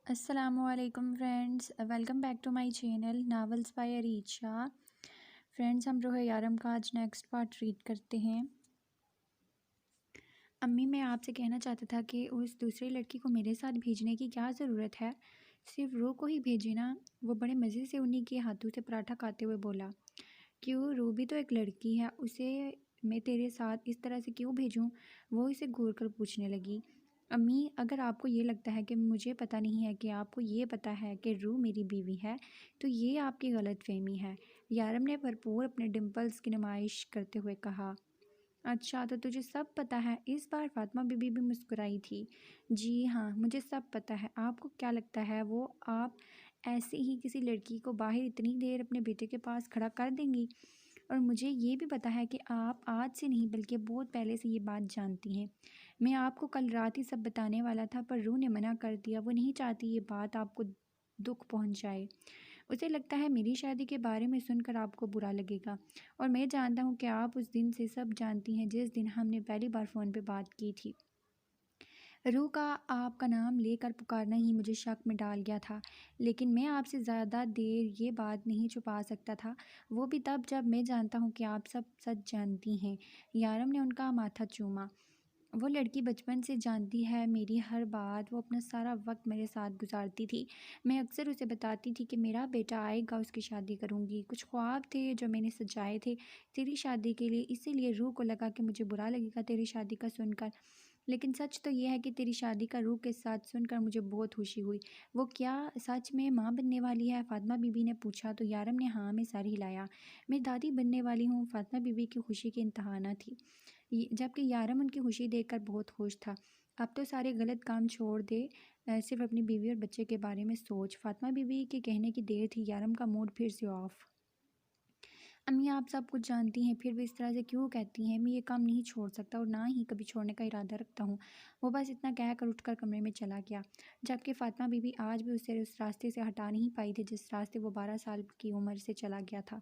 अस्सलामुअलैकुम friends, welcome back to my channel novels by Arisha. Friends, हम रूह यारम का आज नेक्स्ट पार्ट रीड करते हैं। अम्मी, मैं आपसे कहना चाहता था कि उस दूसरी लड़की को मेरे साथ भेजने की क्या ज़रूरत है, सिर्फ रूह को ही भेजे ना। वो बड़े मज़े से उन्हीं के हाथों से पराठा खाते हुए बोला। क्यों, रूह भी तो एक लड़की है, उसे मैं तेरे साथ इस तरह से क्यों भेजूं? वो इसे घूर कर पूछने लगी। अम्मी, अगर आपको ये लगता है कि मुझे पता नहीं है कि आपको ये पता है कि रूह मेरी बीवी है, तो ये आपकी गलत फहमी है। यारम ने भरपूर अपने डिम्पल्स की नुमाइश करते हुए कहा। अच्छा, तो तुझे सब पता है? इस बार फातिमा बीबी भी मुस्कुराई थी। जी हाँ, मुझे सब पता है। आपको क्या लगता है वो आप ऐसे ही किसी लड़की को बाहर इतनी देर अपने बेटे के पास खड़ा कर देंगी? और मुझे ये भी पता है कि आप आज से नहीं बल्कि बहुत पहले से ये बात जानती हैं। मैं आपको कल रात ही सब बताने वाला था, पर रूह ने मना कर दिया। वो नहीं चाहती ये बात आपको दुख पहुंचाए। उसे लगता है मेरी शादी के बारे में सुनकर आपको बुरा लगेगा, और मैं जानता हूँ कि आप उस दिन से सब जानती हैं जिस दिन हमने पहली बार फ़ोन पे बात की थी। रूह का आपका नाम लेकर पुकारना ही मुझे शक में डाल गया था, लेकिन मैं आपसे ज़्यादा देर ये बात नहीं छुपा सकता था, वो भी तब जब मैं जानता हूँ कि आप सब सच जानती हैं। यारम ने उनका माथा चूमा। वो लड़की बचपन से जानती है मेरी हर बात। वो अपना सारा वक्त मेरे साथ गुजारती थी। मैं अक्सर उसे बताती थी कि मेरा बेटा आएगा, उसकी शादी करूँगी। कुछ ख्वाब थे जो मैंने सजाए थे तेरी शादी के लिए, इसीलिए रूह को लगा कि मुझे बुरा लगेगा तेरी शादी का सुनकर। लेकिन सच तो यह है कि तेरी शादी का रूह के साथ सुनकर मुझे बहुत खुशी हुई। वो क्या सच में माँ बनने वाली है? फातिमा बीबी ने पूछा तो यारम ने हाँ में सर हिलाया। मैं दादी बनने वाली हूँ। फातिमा बीबी की खुशी की इंतहा न थी, जबकि यारम उनकी खुशी देखकर बहुत खुश था। अब तो सारे गलत काम छोड़ दे, सिर्फ अपनी बीवी और बच्चे के बारे में सोच। फातिमा बीबी के कहने की देर थी, यारम का मूड फिर से ऑफ। अम्मी, आप सब कुछ जानती हैं, फिर भी इस तरह से क्यों कहती हैं? मैं ये काम नहीं छोड़ सकता और ना ही कभी छोड़ने का इरादा रखता हूँ। वो बस इतना कहकर उठकर कमरे में चला गया, जबकि फातिमा बीबी आज भी उसे उस रास्ते से हटा नहीं पाई थी जिस रास्ते वो 12 साल की उम्र से चला गया था।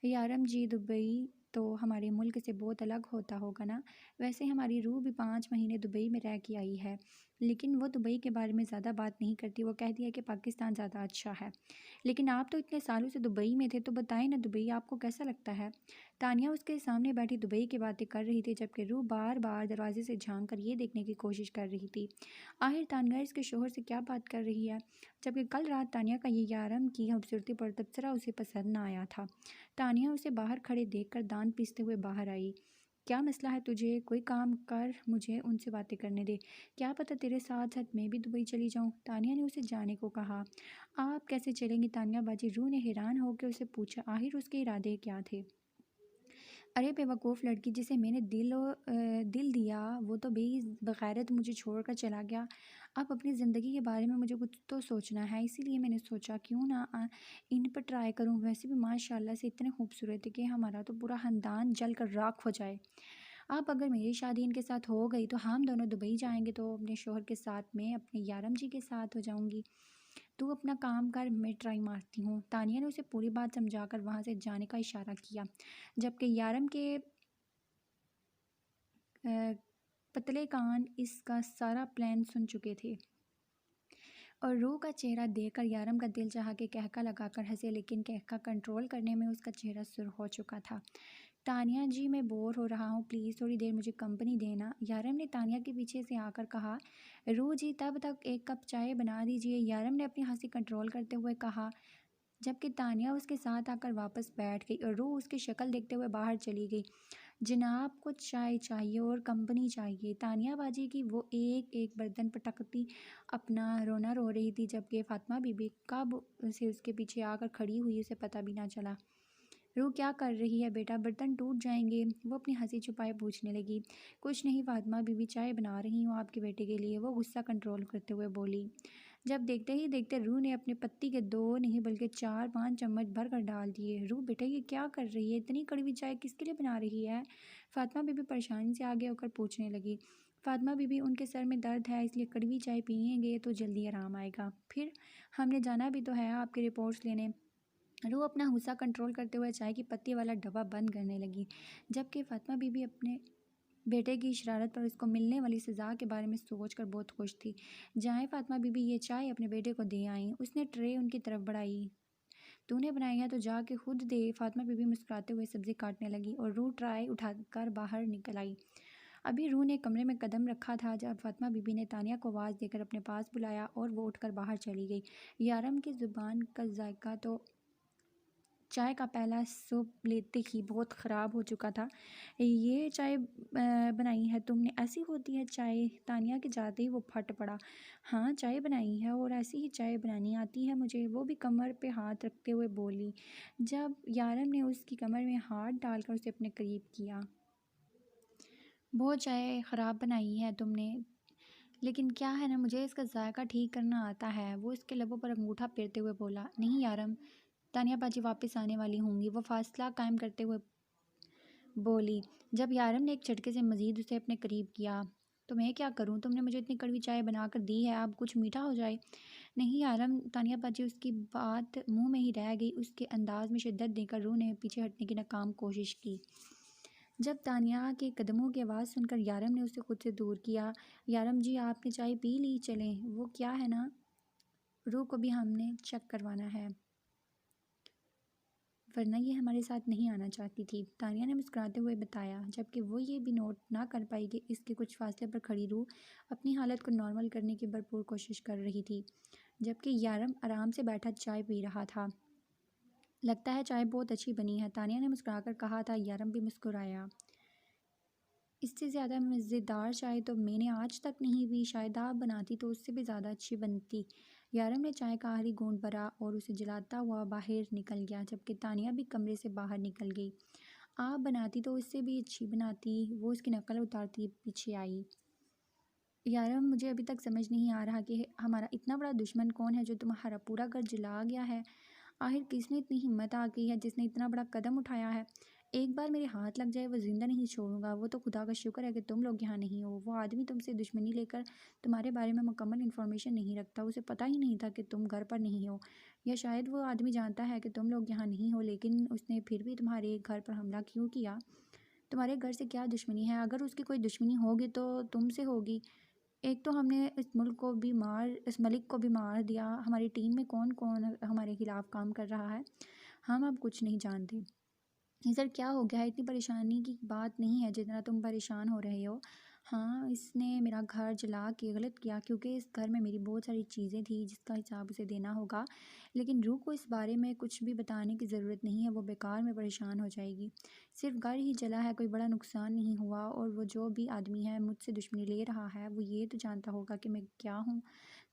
यारम जी, दुबई तो हमारे मुल्क से बहुत अलग होता होगा ना? वैसे हमारी रूह भी 5 महीने दुबई में रह के आई है, लेकिन वो दुबई के बारे में ज़्यादा बात नहीं करती। वो कहती है कि पाकिस्तान ज़्यादा अच्छा है। लेकिन आप तो इतने सालों से दुबई में थे, तो बताएं ना, दुबई आपको कैसा लगता है? तानिया उसके सामने बैठी दुबई की बातें कर रही थी, जबकि रूह बार बार दरवाजे से झांक कर ये देखने की कोशिश कर रही थी आखिर तानिया इसके शोहर से क्या बात कर रही है। जबकि कल रात तानिया का ये यारम की खूबसूरती पर तबसरा उसे पसंद न आया था। तानिया उसे बाहर खड़े देखकर दांत पीसते हुए बाहर आई। क्या मसला है तुझे? कोई काम कर, मुझे उनसे बातें करने दे। क्या पता तेरे साथ साथ मैं भी दुबई चली जाऊं। तानिया ने उसे जाने को कहा। आप कैसे चलेंगी तानिया बाजी? रूह ने हैरान होकर उसे पूछा। आखिर उसके इरादे क्या थे? अरे बेवकूफ़ लड़की, जिसे मैंने दिल दिया वो तो बग़ैरत मुझे छोड़कर चला गया। अब अपनी ज़िंदगी के बारे में मुझे कुछ तो सोचना है, इसीलिए मैंने सोचा क्यों ना इन पर ट्राई करूं। वैसे भी माशाल्लाह से इतने खूबसूरत है कि हमारा तो पूरा ख़ानदान जल कर राख हो जाए। अब अगर मेरी शादी इनके साथ हो गई तो हम दोनों दुबई जाएंगे, तो अपने शोहर के साथ मैं अपने यारम जी के साथ हो जाऊंगी। तू अपना काम कर, मैं ट्राई मारती हूँ। तानिया ने उसे पूरी बात समझाकर वहाँ से जाने का इशारा किया, जबकि यारम के अ, पतले कान इसका सारा प्लान सुन चुके थे। और रूह का चेहरा देखकर यारम का दिल चाहा कि कहका लगाकर हंसे, लेकिन कहका कंट्रोल करने में उसका चेहरा सुर्ख हो चुका था। तानिया जी, मैं बोर हो रहा हूँ, प्लीज़ थोड़ी देर मुझे कंपनी देना, यारम ने तानिया के पीछे से आकर कहा। रूह जी, तब तक एक कप चाय बना दीजिए, यारम ने अपनी हंसी कंट्रोल करते हुए कहा, जबकि तानिया उसके साथ आकर वापस बैठ गई और रूह उसकी शक्ल देखते हुए बाहर चली गई। जनाब, कुछ चाय चाहिए और कंपनी चाहिए। तानिया बाजी की वो एक एक बर्तन पटकती अपना रोना रो रही थी, जबकि फातिमा बीबी कब से उसके पीछे आकर खड़ी हुई उसे पता भी ना चला। रूह, क्या कर रही है बेटा? बर्तन टूट जाएंगे। वो अपनी हंसी छुपाए पूछने लगी। कुछ नहीं फातिमा बीबी, चाय बना रही हूँ आपके बेटे के लिए, वो गुस्सा कंट्रोल करते हुए बोली। जब देखते ही देखते रूह ने अपने पत्ती के 2 नहीं बल्कि 4-5 चम्मच भर कर डाल दिए। रूह बेटा, ये क्या कर रही है? इतनी कड़वी चाय किसके लिए बना रही है? फातिमा बीबी परेशानी से आगे होकर पूछने लगी। फातिमा बीबी, उनके सर में दर्द है, इसलिए कड़वी चाय पियेंगे तो जल्दी आराम आएगा। फिर हमने जाना भी तो है आपकी रिपोर्ट्स लेने। रूह अपना गुस्सा कंट्रोल करते हुए चाय की पत्ती वाला डब्बा बंद करने लगी, जबकि फातिमा बीबी अपने बेटे की शरारत पर उसको मिलने वाली सज़ा के बारे में सोचकर बहुत खुश थी। जाए फातिमा बीबी ये चाय अपने बेटे को दे आईं। उसने ट्रे उनकी तरफ बढ़ाई। तूने बनाई है तो जाके खुद दे। फातिमा बीबी मुस्कुराते हुए सब्ज़ी काटने लगी और रूह ट्राई उठाकर बाहर निकल आई। अभी रूह ने कमरे में कदम रखा था जब फातिमा बीबी ने तानिया को आवाज़ देकर अपने पास बुलाया और वो उठकर बाहर चली गई। यारम की ज़ुबान का जायका तो चाय का पहला सूप लेते ही बहुत ख़राब हो चुका था। ये चाय बनाई है तुमने? ऐसी होती है चाय? तानिया के जाते ही वो फट पड़ा। हाँ चाय बनाई है और ऐसी ही चाय बनानी आती है मुझे, वो भी कमर पे हाथ रखते हुए बोली। जब यारम ने उसकी कमर में हाथ डालकर उसे अपने करीब किया। बहुत चाय ख़राब बनाई है तुमने, लेकिन क्या है ना, मुझे इसका जायका ठीक करना आता है। वो इसके लबों पर अंगूठा फेरते हुए बोला। नहीं यारम, तानिया बाजी वापस आने वाली होंगी, वो फासला कायम करते हुए बोली। जब यारम ने एक झटके से मजीद उसे अपने करीब किया। तो मैं क्या करूं? तुमने मुझे इतनी कड़वी चाय बनाकर दी है, अब कुछ मीठा हो जाए। नहीं यारम, तानिया बाजी उसकी बात मुंह में ही रह गई। उसके अंदाज में शिद्दत देकर रूह ने पीछे हटने की नाकाम कोशिश की। जब तानिया के कदमों की आवाज़ सुनकर यारम ने उसे खुद से दूर किया। यारम जी आपने चाय पी ली, चलें। वो क्या है ना, रूह को भी हमने चेक करवाना है, वरना ये हमारे साथ नहीं आना चाहती थी, तानिया ने मुस्कुराते हुए बताया, जबकि वो ये भी नोट ना कर पाई कि इसके कुछ फासले पर खड़ी रूह अपनी हालत को नॉर्मल करने की भरपूर कोशिश कर रही थी, जबकि यारम आराम से बैठा चाय पी रहा था। लगता है चाय बहुत अच्छी बनी है, तानिया ने मुस्कुराकर कहा था। यारम भी मुस्कुराया। इससे ज़्यादा मज़ेदार चाय तो मैंने आज तक नहीं पी, शायद आप बनाती तो उससे भी ज़्यादा अच्छी बनती। यारम ने चाय का आखिरी घूंट भरा और उसे जलाता हुआ बाहर निकल गया, जबकि तानिया भी कमरे से बाहर निकल गई। आप बनाती तो उससे भी अच्छी बनाती, वो उसकी नकल उतारती पीछे आई। यारम, मुझे अभी तक समझ नहीं आ रहा कि हमारा इतना बड़ा दुश्मन कौन है जो तुम्हारा पूरा घर जला गया है। आखिर किसने इतनी हिम्मत आ गई है, जिसने इतना बड़ा कदम उठाया है। एक बार मेरे हाथ लग जाए वो जिंदा नहीं छोड़ूंगा। वो तो खुदा का शुक्र है कि तुम लोग यहाँ नहीं हो। वो आदमी तुमसे दुश्मनी लेकर तुम्हारे बारे में मुकम्मल इन्फॉर्मेशन नहीं रखता, उसे पता ही नहीं था कि तुम घर पर नहीं हो। या शायद वो आदमी जानता है कि तुम लोग यहाँ नहीं हो, लेकिन उसने फिर भी तुम्हारे घर पर हमला क्यों किया? तुम्हारे घर से क्या दुश्मनी है? अगर उसकी कोई दुश्मनी होगी तो तुमसे होगी। एक तो हमने इस मलिक को भी मार दिया। हमारी टीम में कौन कौन हमारे खिलाफ काम कर रहा है, हम अब कुछ नहीं जानते। सर क्या हो गया है? इतनी परेशानी की बात नहीं है जितना तुम परेशान हो रहे हो। हाँ, इसने मेरा घर जला के गलत किया, क्योंकि इस घर में मेरी बहुत सारी चीज़ें थी जिसका हिसाब उसे देना होगा। लेकिन रूह को इस बारे में कुछ भी बताने की ज़रूरत नहीं है, वो बेकार में परेशान हो जाएगी। सिर्फ घर ही जला है, कोई बड़ा नुकसान नहीं हुआ। और वो जो भी आदमी है मुझसे दुश्मनी ले रहा है, वो ये तो जानता होगा कि मैं क्या हूँ।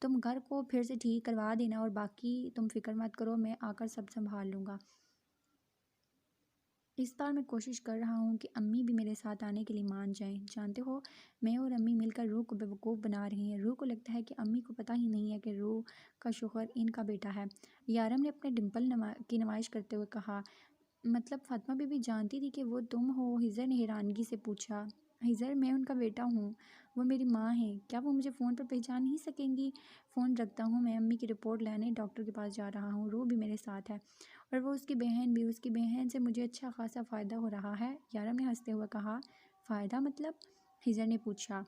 तुम घर को फिर से ठीक करवा देना और बाकी तुम फिक्र मत करो, मैं आकर सब संभाल लूँगा। इस बार मैं कोशिश कर रहा हूँ कि अम्मी भी मेरे साथ आने के लिए मान जाएं। जानते हो, मैं और अम्मी मिलकर रूह को बेवकूफ़ बना रही हैं। रूह को लगता है कि अम्मी को पता ही नहीं है कि रूह का शौहर इनका बेटा है। यारम ने अपने डिम्पल की नुमाइश करते हुए कहा। मतलब फातिमा बीबी जानती थी कि वो तुम हो? हिजर ने हैरानगी से पूछा। हिजर, मैं उनका बेटा हूँ, वो मेरी माँ है। क्या वो मुझे फ़ोन पर पहचान नहीं सकेंगी? फ़ोन रखता हूँ, मैं अम्मी की रिपोर्ट लेने डॉक्टर के पास जा रहा हूँ। रूह भी मेरे साथ है और वो उसकी बहन भी। उसकी बहन से मुझे अच्छा खासा फ़ायदा हो रहा है, यारम ने हंसते हुए कहा। फ़ायदा मतलब? हिजर ने पूछा।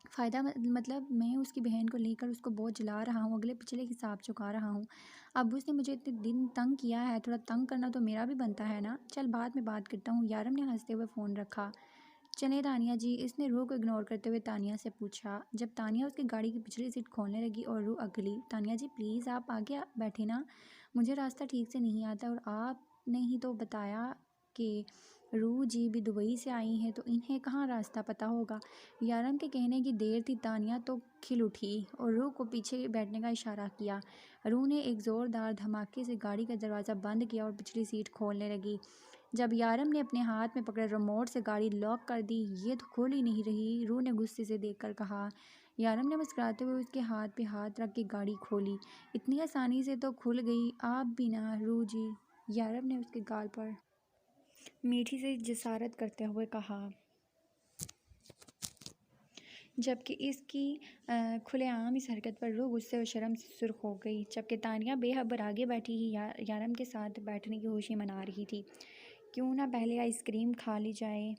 फ़ायदा मतलब मैं उसकी बहन को लेकर उसको बहुत जला रहा हूँ, अगले पिछले हिसाब चुका रहा हूँ। अब उसने मुझे इतने दिन तंग किया है, थोड़ा तंग करना तो मेरा भी बनता है ना। चल बाद में बात करता हूँ, यारम ने हंसते हुए फ़ोन रखा। चले तानिया जी, इसने रूह को इग्नोर करते हुए तानिया से पूछा। जब तानिया उसकी गाड़ी की पिछली सीट खोलने लगी और रूह अगली। तानिया जी प्लीज़ आप आगे बैठे ना, मुझे रास्ता ठीक से नहीं आता और आपने ही तो बताया कि रूह जी भी दुबई से आई हैं, तो इन्हें कहाँ रास्ता पता होगा। यारम के कहने की देर थी, तानिया तो खिल उठी और रूह को पीछे बैठने का इशारा किया। रूह ने एक ज़ोरदार धमाके से गाड़ी का दरवाज़ा बंद किया और पिछली सीट खोलने लगी। जब यारम ने अपने हाथ में पकड़े रिमोट से गाड़ी लॉक कर दी। ये तो खोल ही नहीं रही, रूह ने गुस्से से देखकर कहा। यारम ने मुस्कुराते हुए उसके हाथ पे हाथ रख के गाड़ी खोली। इतनी आसानी से तो खुल गई, आप भी ना रूह जी, यारम ने उसके गाल पर मीठी से जसारत करते हुए कहा, जबकि इसकी खुलेआम इस हरकत पर रूह गुस्से और शर्म से सुर्ख हो गई। जबकि तानिया बेखबर आगे बैठी ही यारम के साथ बैठने की खुशी मना रही थी। क्यों ना पहले आइसक्रीम खा ली जाए।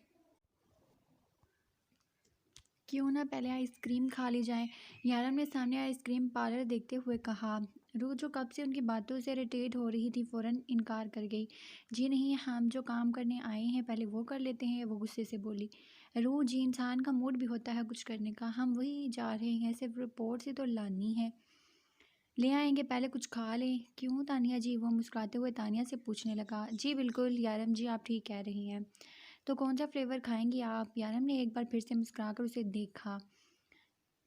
क्यों ना पहले आइसक्रीम खा ली जाए, यारम ने सामने आइसक्रीम पार्लर देखते हुए कहा। रूह जो कब से उनकी बातों से इरिटेट हो रही थी फ़ौरन इनकार कर गई। जी नहीं, हम जो काम करने आए हैं पहले वो कर लेते हैं, वो गुस्से से बोली। रूह जी, इंसान का मूड भी होता है कुछ करने का, हम वही जा रहे हैं, सिर्फ रिपोर्ट से तो लानी है, ले आएंगे, पहले कुछ खा लें। क्यों तानिया जी, वो मुस्कुराते हुए तानिया से पूछने लगा। जी बिल्कुल यारम जी, आप ठीक कह रही हैं। तो कौन सा फ्लेवर खाएंगी आप? यारम ने एक बार फिर से मुस्कुराकर उसे देखा,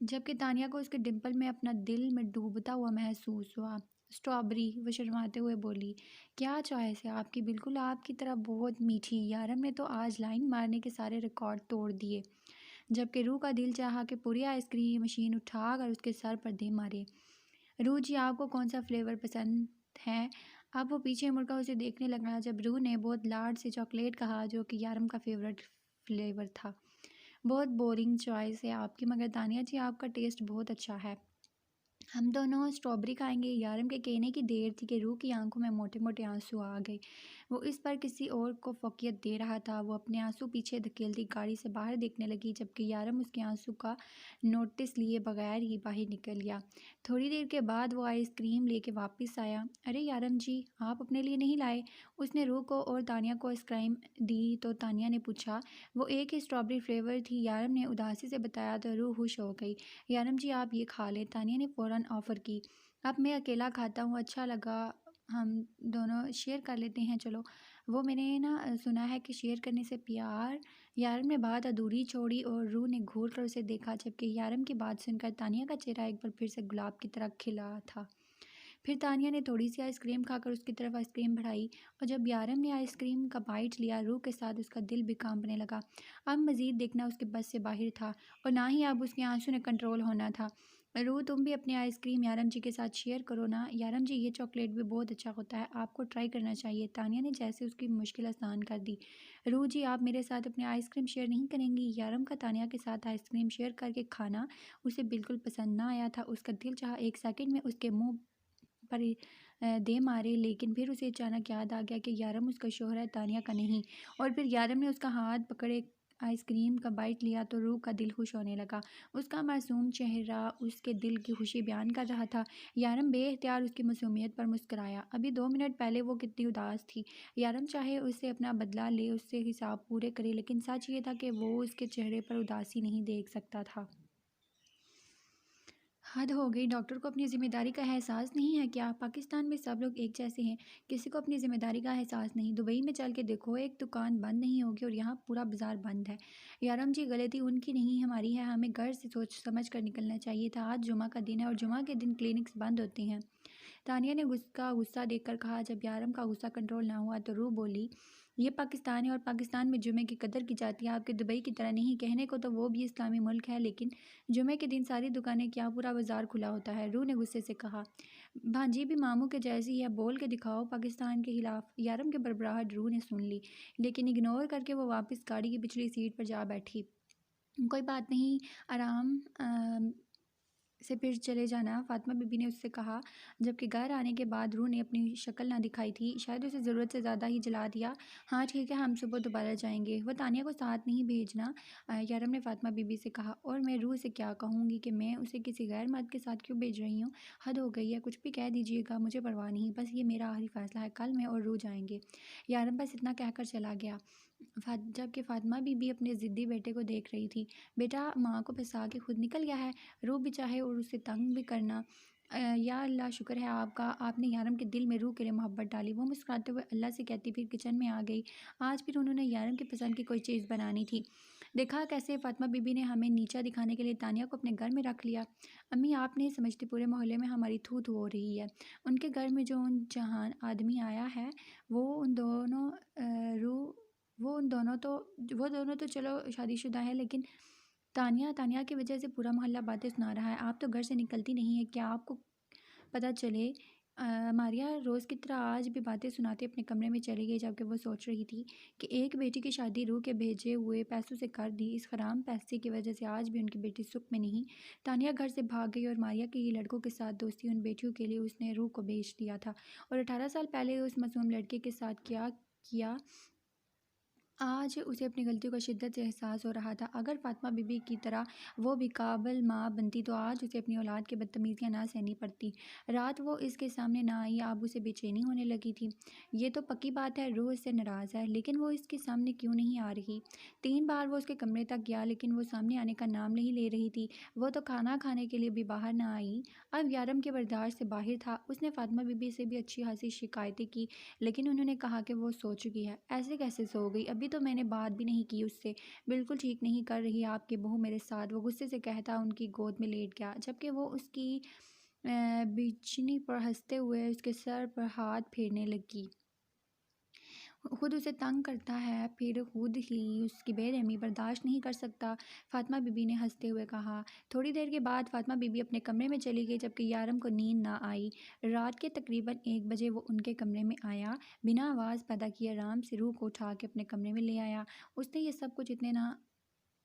जबकि तानिया को उसके डिंपल में अपना दिल में डूबता हुआ महसूस हुआ। स्ट्रॉबेरी, वो शर्माते हुए बोली। क्या चॉइस है आपकी, बिल्कुल आपकी तरह बहुत मीठी। यारम ने तो आज लाइन मारने के सारे रिकॉर्ड तोड़ दिए, जबकि रूह का दिल चाहा कि पूरी आइसक्रीम मशीन उठाकर उसके सर पर दे मारे। रूह जी, आपको कौन सा फ्लेवर पसंद है? अब वो पीछे मुड़कर उसे देखने लगा जब रूह ने बहुत लाड से चॉकलेट कहा, जो कि यारम का फेवरेट फ्लेवर था। बहुत बोरिंग चॉइस है आपकी, मगर तानिया जी आपका टेस्ट बहुत अच्छा है। हम दोनों स्ट्रॉबेरी खाएंगे। यारम के कहने की देर थी कि रूह की आंखों में मोटे मोटे आंसू आ गए। वो इस पर किसी और को फोकियत दे रहा था। वो अपने आंसू पीछे धकेलती गाड़ी से बाहर देखने लगी, जबकि यारम उसके आंसू का नोटिस लिए बगैर ही बाहर निकल गया। थोड़ी देर के बाद वो आइसक्रीम लेके वापस आया। अरे यारम जी, आप अपने लिए नहीं लाए? उसने रूह को और तानिया को आइसक्रीम दी तो तानिया ने पूछा। वो एक ही स्ट्रॉबेरी फ्लेवर थी, यारम ने उदासी से बताया तो रूह खुश हो गई। यारम जी, आप ये खा लें, तानिया ने फ़ौरन ऑफ़र की। अब मैं अकेला खाता हूँ, अच्छा लगा, हम दोनों शेयर कर लेते हैं, चलो। वो मैंने ना सुना है कि शेयर करने से प्यार। यारम ने बात अधूरी छोड़ी और रूह ने घूर कर उसे देखा, जबकि यारम की बात सुनकर तानिया का चेहरा एक बार फिर से गुलाब की तरह खिला था। फिर तानिया ने थोड़ी सी आइसक्रीम खाकर उसकी तरफ आइसक्रीम बढ़ाई, और जब यारम ने आइसक्रीम का बाइट लिया, रूह के साथ उसका दिल भी कांपने लगा। अब मज़ीद देखना उसके बस से बाहर था, और ना ही अब उसके आंसू ने कंट्रोल होना था। रूह, तुम भी अपनी आइसक्रीम यारम जी के साथ शेयर करो ना। यारम जी, ये चॉकलेट भी बहुत अच्छा होता है, आपको ट्राई करना चाहिए। तानिया ने जैसे उसकी मुश्किल आसान कर दी। रूह जी, आप मेरे साथ अपनी आइसक्रीम शेयर नहीं करेंगी? यारम का तानिया के साथ आइसक्रीम शेयर करके खाना उसे बिल्कुल पसंद ना आया था। उसका दिल चाहा एक सेकंड में उसके मुंह पर दे मारे, लेकिन फिर उसे अचानक याद आ गया कि यारम उसका शौहर है, तानिया का नहीं। और फिर यारम ने उसका हाथ पकड़े आइसक्रीम का बाइट लिया तो रूह का दिल खुश होने लगा। उसका मासूम चेहरा उसके दिल की खुशी बयान कर रहा था। यारम बेख्तियार उसकी मासूमियत पर मुस्कुराया। अभी 2 मिनट पहले वो कितनी उदास थी। यारम चाहे उससे अपना बदला ले, उससे हिसाब पूरे करे, लेकिन सच ये था कि वो उसके चेहरे पर उदासी नहीं देख सकता था। हद हो गई, डॉक्टर को अपनी ज़िम्मेदारी का एहसास नहीं है क्या? पाकिस्तान में सब लोग एक जैसे हैं, किसी को अपनी ज़िम्मेदारी का एहसास नहीं। दुबई में चल के देखो, एक दुकान बंद नहीं होगी और यहाँ पूरा बाजार बंद है। यारम जी, गलती उनकी नहीं हमारी है, हमें घर से सोच समझ कर निकलना चाहिए था। आज जुमा का दिन है और जुमा के दिन क्लिनिक्स बंद होते हैं। तानिया ने गुस्सा देखकर कहा। जब यारम का गुस्सा कंट्रोल ना हुआ तो रूह बोली, ये पाकिस्तान है और पाकिस्तान में जुमे की कदर की जाती है, आपके दुबई की तरह नहीं। कहने को तो वो भी इस्लामी मुल्क है, लेकिन जुमे के दिन सारी दुकानें क्या पूरा बाजार खुला होता है? रूह ने गुस्से से कहा। भांजी भी मामू के जैसी है, बोल के दिखाओ पाकिस्तान के खिलाफ। यारम की बड़बड़ाहट रूह ने सुन ली, लेकिन इग्नोर करके वो वापस गाड़ी की पिछली सीट पर जा बैठी। कोई बात नहीं, आराम से फिर चले जाना, फातिमा बीबी ने उससे कहा, जबकि घर आने के बाद रूह ने अपनी शक्ल ना दिखाई थी, शायद उसे ज़रूरत से ज़्यादा ही जला दिया। हाँ ठीक है, हम सुबह दोबारा जाएंगे। वह तानिया को साथ नहीं भेजना, यारम ने फातिमा बीबी से कहा। और मैं रूह से क्या कहूँगी कि मैं उसे किसी गैर मर्द के साथ क्यों भेज रही हूँ? हद हो गई है, कुछ भी कह दीजिएगा, मुझे परवाह नहीं, बस ये मेरा आखिरी फैसला है, कल मैं और रूह जाएंगे। यारम बस इतना कहकर चला गया। जबकि फातिमा बीबी अपने ज़िद्दी बेटे को देख रही थी। बेटा माँ को फंसा के खुद निकल गया है, रूह भी चाहे और उसे तंग भी करना। या अल्लाह, शुक्र है आपका, आपने यारम के दिल में रूह के लिए मोहब्बत डाली। वो मुस्कुराते हुए अल्लाह से कहती फिर किचन में आ गई। आज फिर उन्होंने यारम की पसंद की कोई चीज़ बनानी थी। देखा कैसे फातिमा बीबी ने हमें नीचा दिखाने के लिए तानिया को अपने घर में रख लिया। अम्मी, आप नहीं समझती, पूरे मोहल्ले में हमारी थू थू हो रही है। उनके घर में जो उन जहान आदमी आया है, वो उन दोनों रूह वो दोनों तो चलो शादीशुदा है, लेकिन तानिया तानिया की वजह से पूरा मोहल्ला बातें सुना रहा है। आप तो घर से निकलती नहीं है, क्या आपको पता चले? मारिया रोज़ की तरह आज भी बातें सुनाते अपने कमरे में चली गई, जबकि वो सोच रही थी कि एक बेटी की शादी रूह के भेजे हुए पैसों से कर दी। इस हराम पैसे की वजह से आज भी उनकी बेटी सुख में नहीं। तानिया घर से भाग गई और मारिया की लड़कों के साथ दोस्ती उन बेटियों के लिए उसने रूह को बेच दिया था, और 18 साल पहले उस मासूम लड़के के साथ क्या किया आज उसे अपनी गलतियों का शिद्दत से एहसास हो रहा था। अगर फ़ातिमा बीबी की तरह वो भी काबिल माँ बनती तो आज उसे अपनी औलाद की बदतमीज़ियाँ ना सहनी पड़ती। रात वो इसके सामने ना आई, अब उसे बेचैनी होने लगी थी। ये तो पक्की बात है रूह इससे नाराज़ है, लेकिन वो इसके सामने क्यों नहीं आ रही? 3 बार वो उसके कमरे तक गया, लेकिन वो सामने आने का नाम नहीं ले रही थी। वो तो खाना खाने के लिए भी बाहर ना आई। अब यारम के बर्दाश्त से बाहर था। उसने फ़ातिमा बीबी से भी अच्छी खासी शिकायतें की, लेकिन उन्होंने कहा कि वो सो चुकी है। ऐसे कैसे सो गई? अभी तो मैंने बात भी नहीं की उससे। बिल्कुल ठीक नहीं कर रही आपकी बहू मेरे साथ, वो गुस्से से कहता उनकी गोद में लेट गया, जबकि वो उसकी बिछनी पर हंसते हुए उसके सर पर हाथ फेरने लगी। खुद उसे तंग करता है, फिर खुद ही उसकी बेरहमी बर्दाश्त नहीं कर सकता, फ़ातिमा बीबी ने हंसते हुए कहा। थोड़ी देर के बाद फ़ातिमा बीबी अपने कमरे में चली गई, जबकि यारम को नींद ना आई। रात के तकरीबन 1 बजे वो उनके कमरे में आया, बिना आवाज़ पैदा किए आराम से रूह को उठा के अपने कमरे में ले आया। उसने ये सब कुछ इतने ना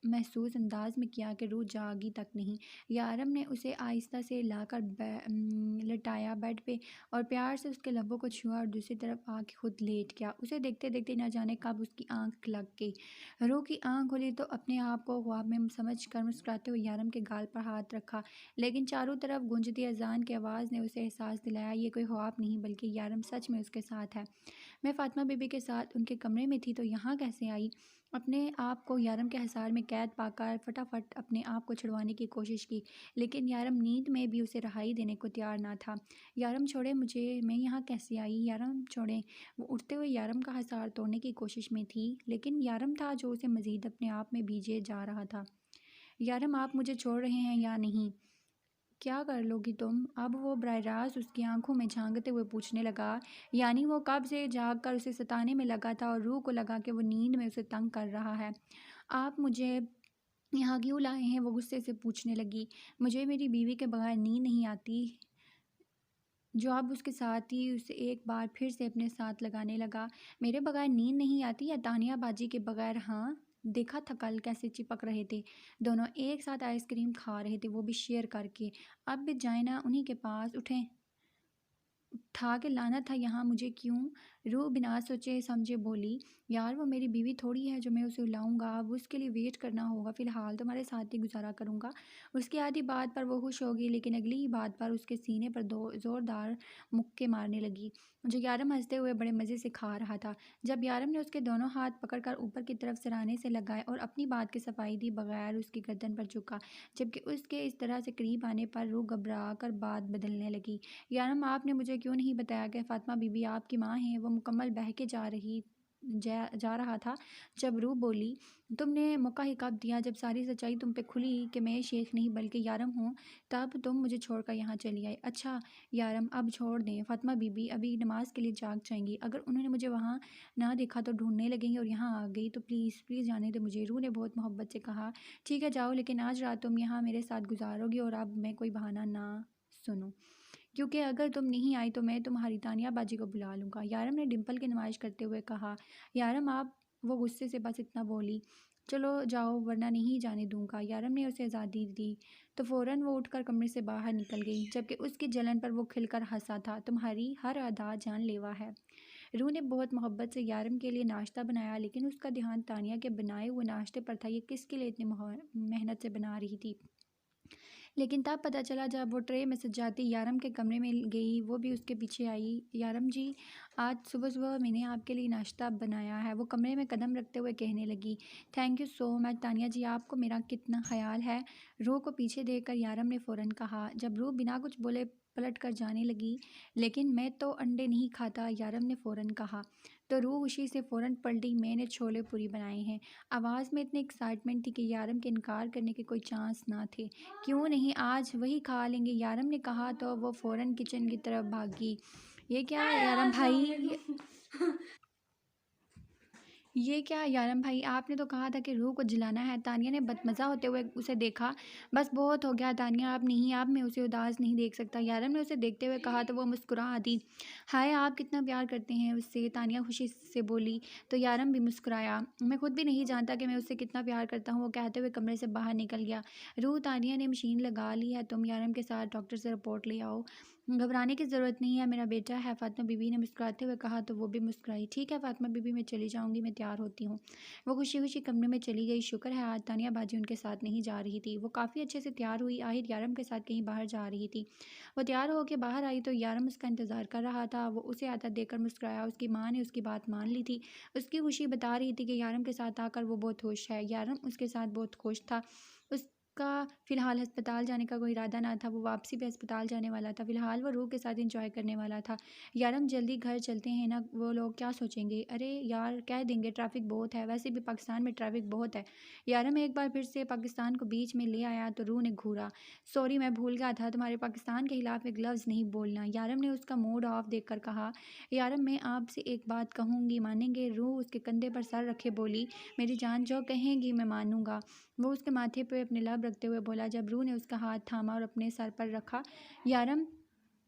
महसूस अंदाज में किया कि रूह जागी तक नहीं। यारम ने उसे आहिस्ता से लाकर लटाया बेड पे और प्यार से उसके लबों को छुआ और दूसरी तरफ आके खुद लेट गया। उसे देखते देखते न जाने कब उसकी आंख लग गई। रूह की आंख खुली तो अपने आप को ख्वाब में समझ कर मुस्कुराते हुए यारम के गाल पर हाथ रखा, लेकिन चारों तरफ गूंजती अजान की आवाज़ ने उसे एहसास दिलाया ये कोई ख्वाब नहीं बल्कि यारम सच में उसके साथ है। मैं फ़ातिमा बीबी के साथ उनके कमरे में थी तो यहाँ कैसे आई? अपने आप को यारम के हिसार में कैद पाकर फटाफट अपने आप को छुड़वाने की कोशिश की, लेकिन यारम नींद में भी उसे रहाई देने को तैयार ना था। यारम छोड़े मुझे, मैं यहाँ कैसे आई? यारम छोड़े। वो उठते हुए यारम का हिसार तोड़ने की कोशिश में थी, लेकिन यारम था जो उसे मज़ीद अपने आप में भीजे जा रहा था। यारम आप मुझे छोड़ रहे हैं या नहीं? क्या कर लोगी तुम? अब वो बराह रास्त उसकी आंखों में झांकते हुए पूछने लगा। यानी वो कब से जाग कर उसे सताने में लगा था और रूह को लगा कि वो नींद में उसे तंग कर रहा है। आप मुझे यहाँ क्यों लाए हैं? वो गुस्से से पूछने लगी। मुझे मेरी बीवी के बगैर नींद नहीं आती। जो अब उसके साथ ही उसे एक बार फिर से अपने साथ लगाने लगा। मेरे बगैर नींद नहीं आती या तानिया बाजी के बगैर? हाँ, देखा था कल कैसे चिपक रहे थे दोनों, एक साथ आइसक्रीम खा रहे थे, वो भी शेयर करके। अब भी जाए ना उन्हीं के पास, उठें। उठा के लाना था यहाँ मुझे क्यों? रूह बिना सोचे समझे बोली। यार वो मेरी बीवी थोड़ी है जो मैं उसे लाऊंगा, अब उसके लिए वेट करना होगा, फिलहाल तुम्हारे साथ ही गुजारा करूंगा। उसकी आधी बात पर वो खुश होगी, लेकिन अगली ही बात पर उसके सीने पर दो जोरदार मुक्के मारने लगी, जो यारम हंसते हुए बड़े मज़े से खा रहा था। जब यारम ने उसके दोनों हाथ पकड़कर ऊपर की तरफ सराहने से लगाए और अपनी बात की सफाई दी बगैर उसकी गर्दन पर झुका, जबकि उसके इस तरह से करीब आने पर रूह घबरा कर बात बदलने लगी। यारम आपने मुझे क्यों नहीं बताया कि फ़ातिमा बीबी आपकी माँ हैं? वो मुकम्मल बहके जा रहा था जब रूह बोली। तुमने मौका ही कब दिया जब सारी सच्चाई तुम पे खुली कि मैं शेख नहीं बल्कि यारम हूँ, तब तुम मुझे छोड़कर यहाँ चली आई। अच्छा यारम अब छोड़ दें, फ़ातिमा बीबी अभी नमाज के लिए जाग जाएंगी, अगर उन्होंने मुझे वहाँ ना देखा तो ढूंढने लगेंगे और यहाँ आ गई तो प्लीज़ प्लीज़ जाने दो मुझे। रूह ने बहुत मोहब्बत से कहा। ठीक है जाओ, लेकिन आज रात तुम यहाँ मेरे साथ गुजारोगी और अब मैं कोई बहाना ना सुनूं, क्योंकि अगर तुम नहीं आई तो मैं तुम्हारी तानिया बाजी को बुला लूँगा, यारम ने डिम्पल की नुमाइश करते हुए कहा। यारम आप, वो गुस्से से बस इतना बोली। चलो जाओ वरना नहीं जाने दूंगा। यारम ने उसे आज़ादी दी तो फ़ौरन वो उठकर कमरे से बाहर निकल गई, जबकि उसकी जलन पर वो खिलकर हंसा था। तुम्हारी हर अदा जानलेवा है। रूह ने बहुत मोहब्बत से यारम के लिए नाश्ता बनाया, लेकिन उसका ध्यान तानिया के बनाए हुए नाश्ते पर था। ये किसके लिए इतनी मेहनत से बना रही थी? लेकिन तब पता चला जब वो ट्रे में सजाती यारम के कमरे में गई, वो भी उसके पीछे आई। यारम जी, आज सुबह सुबह मैंने आपके लिए नाश्ता बनाया है, वो कमरे में कदम रखते हुए कहने लगी। Thank you so much Tania ji, आपको मेरा कितना ख्याल है। रूह को पीछे देखकर यारम ने फ़ौरन कहा। जब रूह बिना कुछ बोले पलट कर जाने लगी, लेकिन मैं तो अंडे नहीं खाता, यारम ने फ़ौरन कहा। तो रूह खुशी से फ़ौरन पलटी। मैंने छोले पूरी बनाए हैं। आवाज़ में इतनी एक्साइटमेंट थी कि यारम के इनकार करने के कोई चांस ना थे। क्यों नहीं, आज वही खा लेंगे, यारम ने कहा तो वो फ़ौरन किचन की तरफ भागी। ये क्या है यारम भाई? ये क्या यारम भाई, आपने तो कहा था कि रूह को जलाना है। तानिया ने बदमज़ा होते हुए उसे देखा। बस बहुत हो गया तानिया, आप नहीं, आप मैं उसे उदास नहीं देख सकता, यारम ने उसे देखते हुए कहा तो वो मुस्कुरा दी। हाय आप कितना प्यार करते हैं उससे, तानिया खुशी से बोली। तो यारम भी मुस्कुराया। मैं खुद भी नहीं जानता कि मैं उससे कितना प्यार करता हूँ, वो कहते हुए कमरे से बाहर निकल गया। रूह तानिया ने मशीन लगा ली है, तुम यारम के साथ डॉक्टर से रिपोर्ट ले आओ। घबराने की ज़रूरत नहीं है, मेरा बेटा है, फ़ातिमा बीबी ने मुस्कुराते हुए कहा तो वो भी मुस्कुराई। ठीक है फ़ातिमा बीबी, मैं चली जाऊँगी, मैं तैयार होती हूँ। वो खुशी खुशी कमरे में चली गई। शुक्र है आज तानिया बाजी उनके साथ नहीं जा रही थी। वो काफ़ी अच्छे से तैयार हुई। आहिर यारम के साथ कहीं बाहर जा रही थी। वो तैयार होकर बाहर आई तो यारम उसका इंतज़ार कर रहा था। वो उसे आता देखकर मुस्कुराया। उसकी माँ ने उसकी बात मान ली थी। उसकी खुशी बता रही थी कि यारम के साथ आकर वो बहुत खुश है। यारम उसके साथ बहुत खुश था। उसका फ़िलहाल अस्पताल जाने का कोई इरादा ना था। वो वापसी भी अस्पताल जाने वाला था। फ़िलहाल वो रूह के साथ एंजॉय करने वाला था। यारम जल्दी घर चलते हैं ना, वो लोग क्या सोचेंगे। अरे यार कह देंगे ट्रैफिक बहुत है, वैसे भी पाकिस्तान में ट्रैफिक बहुत है। यारम एक बार फिर से पाकिस्तान को बीच में ले आया तो रूह ने घूरा। सॉरी मैं भूल गया था, तुम्हारे पाकिस्तान के खिलाफ एक लफ्ज़ नहीं बोलना। यारम ने उसका मूड ऑफ देखकर कहा। यारम मैं आपसे एक बात कहूँगी, मानेंगे। रूह उसके कंधे पर सर रखे बोली। मेरी जान जो कहेंगी मैं मानूंगा। वो उसके माथे पे अपने लब रखते हुए बोला। जब रूह ने उसका हाथ थामा और अपने सर पर रखा। यारम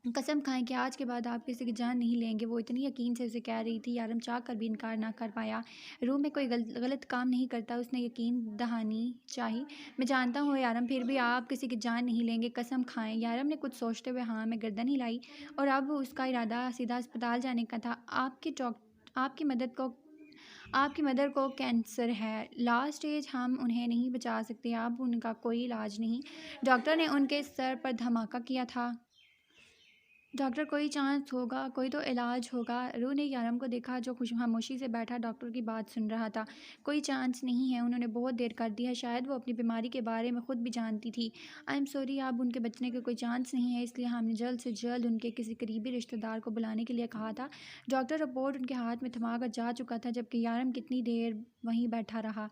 कसम खाएं कि आज के बाद आप किसी की जान नहीं लेंगे। वो इतनी यकीन से उसे कह रही थी। यारम चाह कर भी इनकार ना कर पाया। रूह में कोई गलत काम नहीं करता। उसने यकीन दहानी चाही। मैं जानता हूँ यारम, फिर भी आप किसी की जान नहीं लेंगे, कसम खाएं। यारम ने कुछ सोचते हुए हाँ में गर्दन हिलाई। और अब उसका इरादा सीधा अस्पताल जाने का था। आपकी मदद को आपकी मदर को कैंसर है, लास्ट स्टेज, हम उन्हें नहीं बचा सकते। अब उनका कोई इलाज नहीं। डॉक्टर ने उनके सर पर धमाका किया था। डॉक्टर कोई चांस होगा, कोई तो इलाज होगा। रूह ने यारम को देखा जो खुश खामोशी से बैठा डॉक्टर की बात सुन रहा था। कोई चांस नहीं है, उन्होंने बहुत देर कर दी है। शायद वो अपनी बीमारी के बारे में खुद भी जानती थी। आई एम सॉरी, अब उनके बचने का कोई चांस नहीं है, इसलिए हमने जल्द से जल्द उनके किसी करीबी रिश्तेदार को बुलाने के लिए कहा था। डॉक्टर रिपोर्ट उनके हाथ में थमा कर जा चुका था, जबकि यारम कितनी देर वहीं बैठा रहा।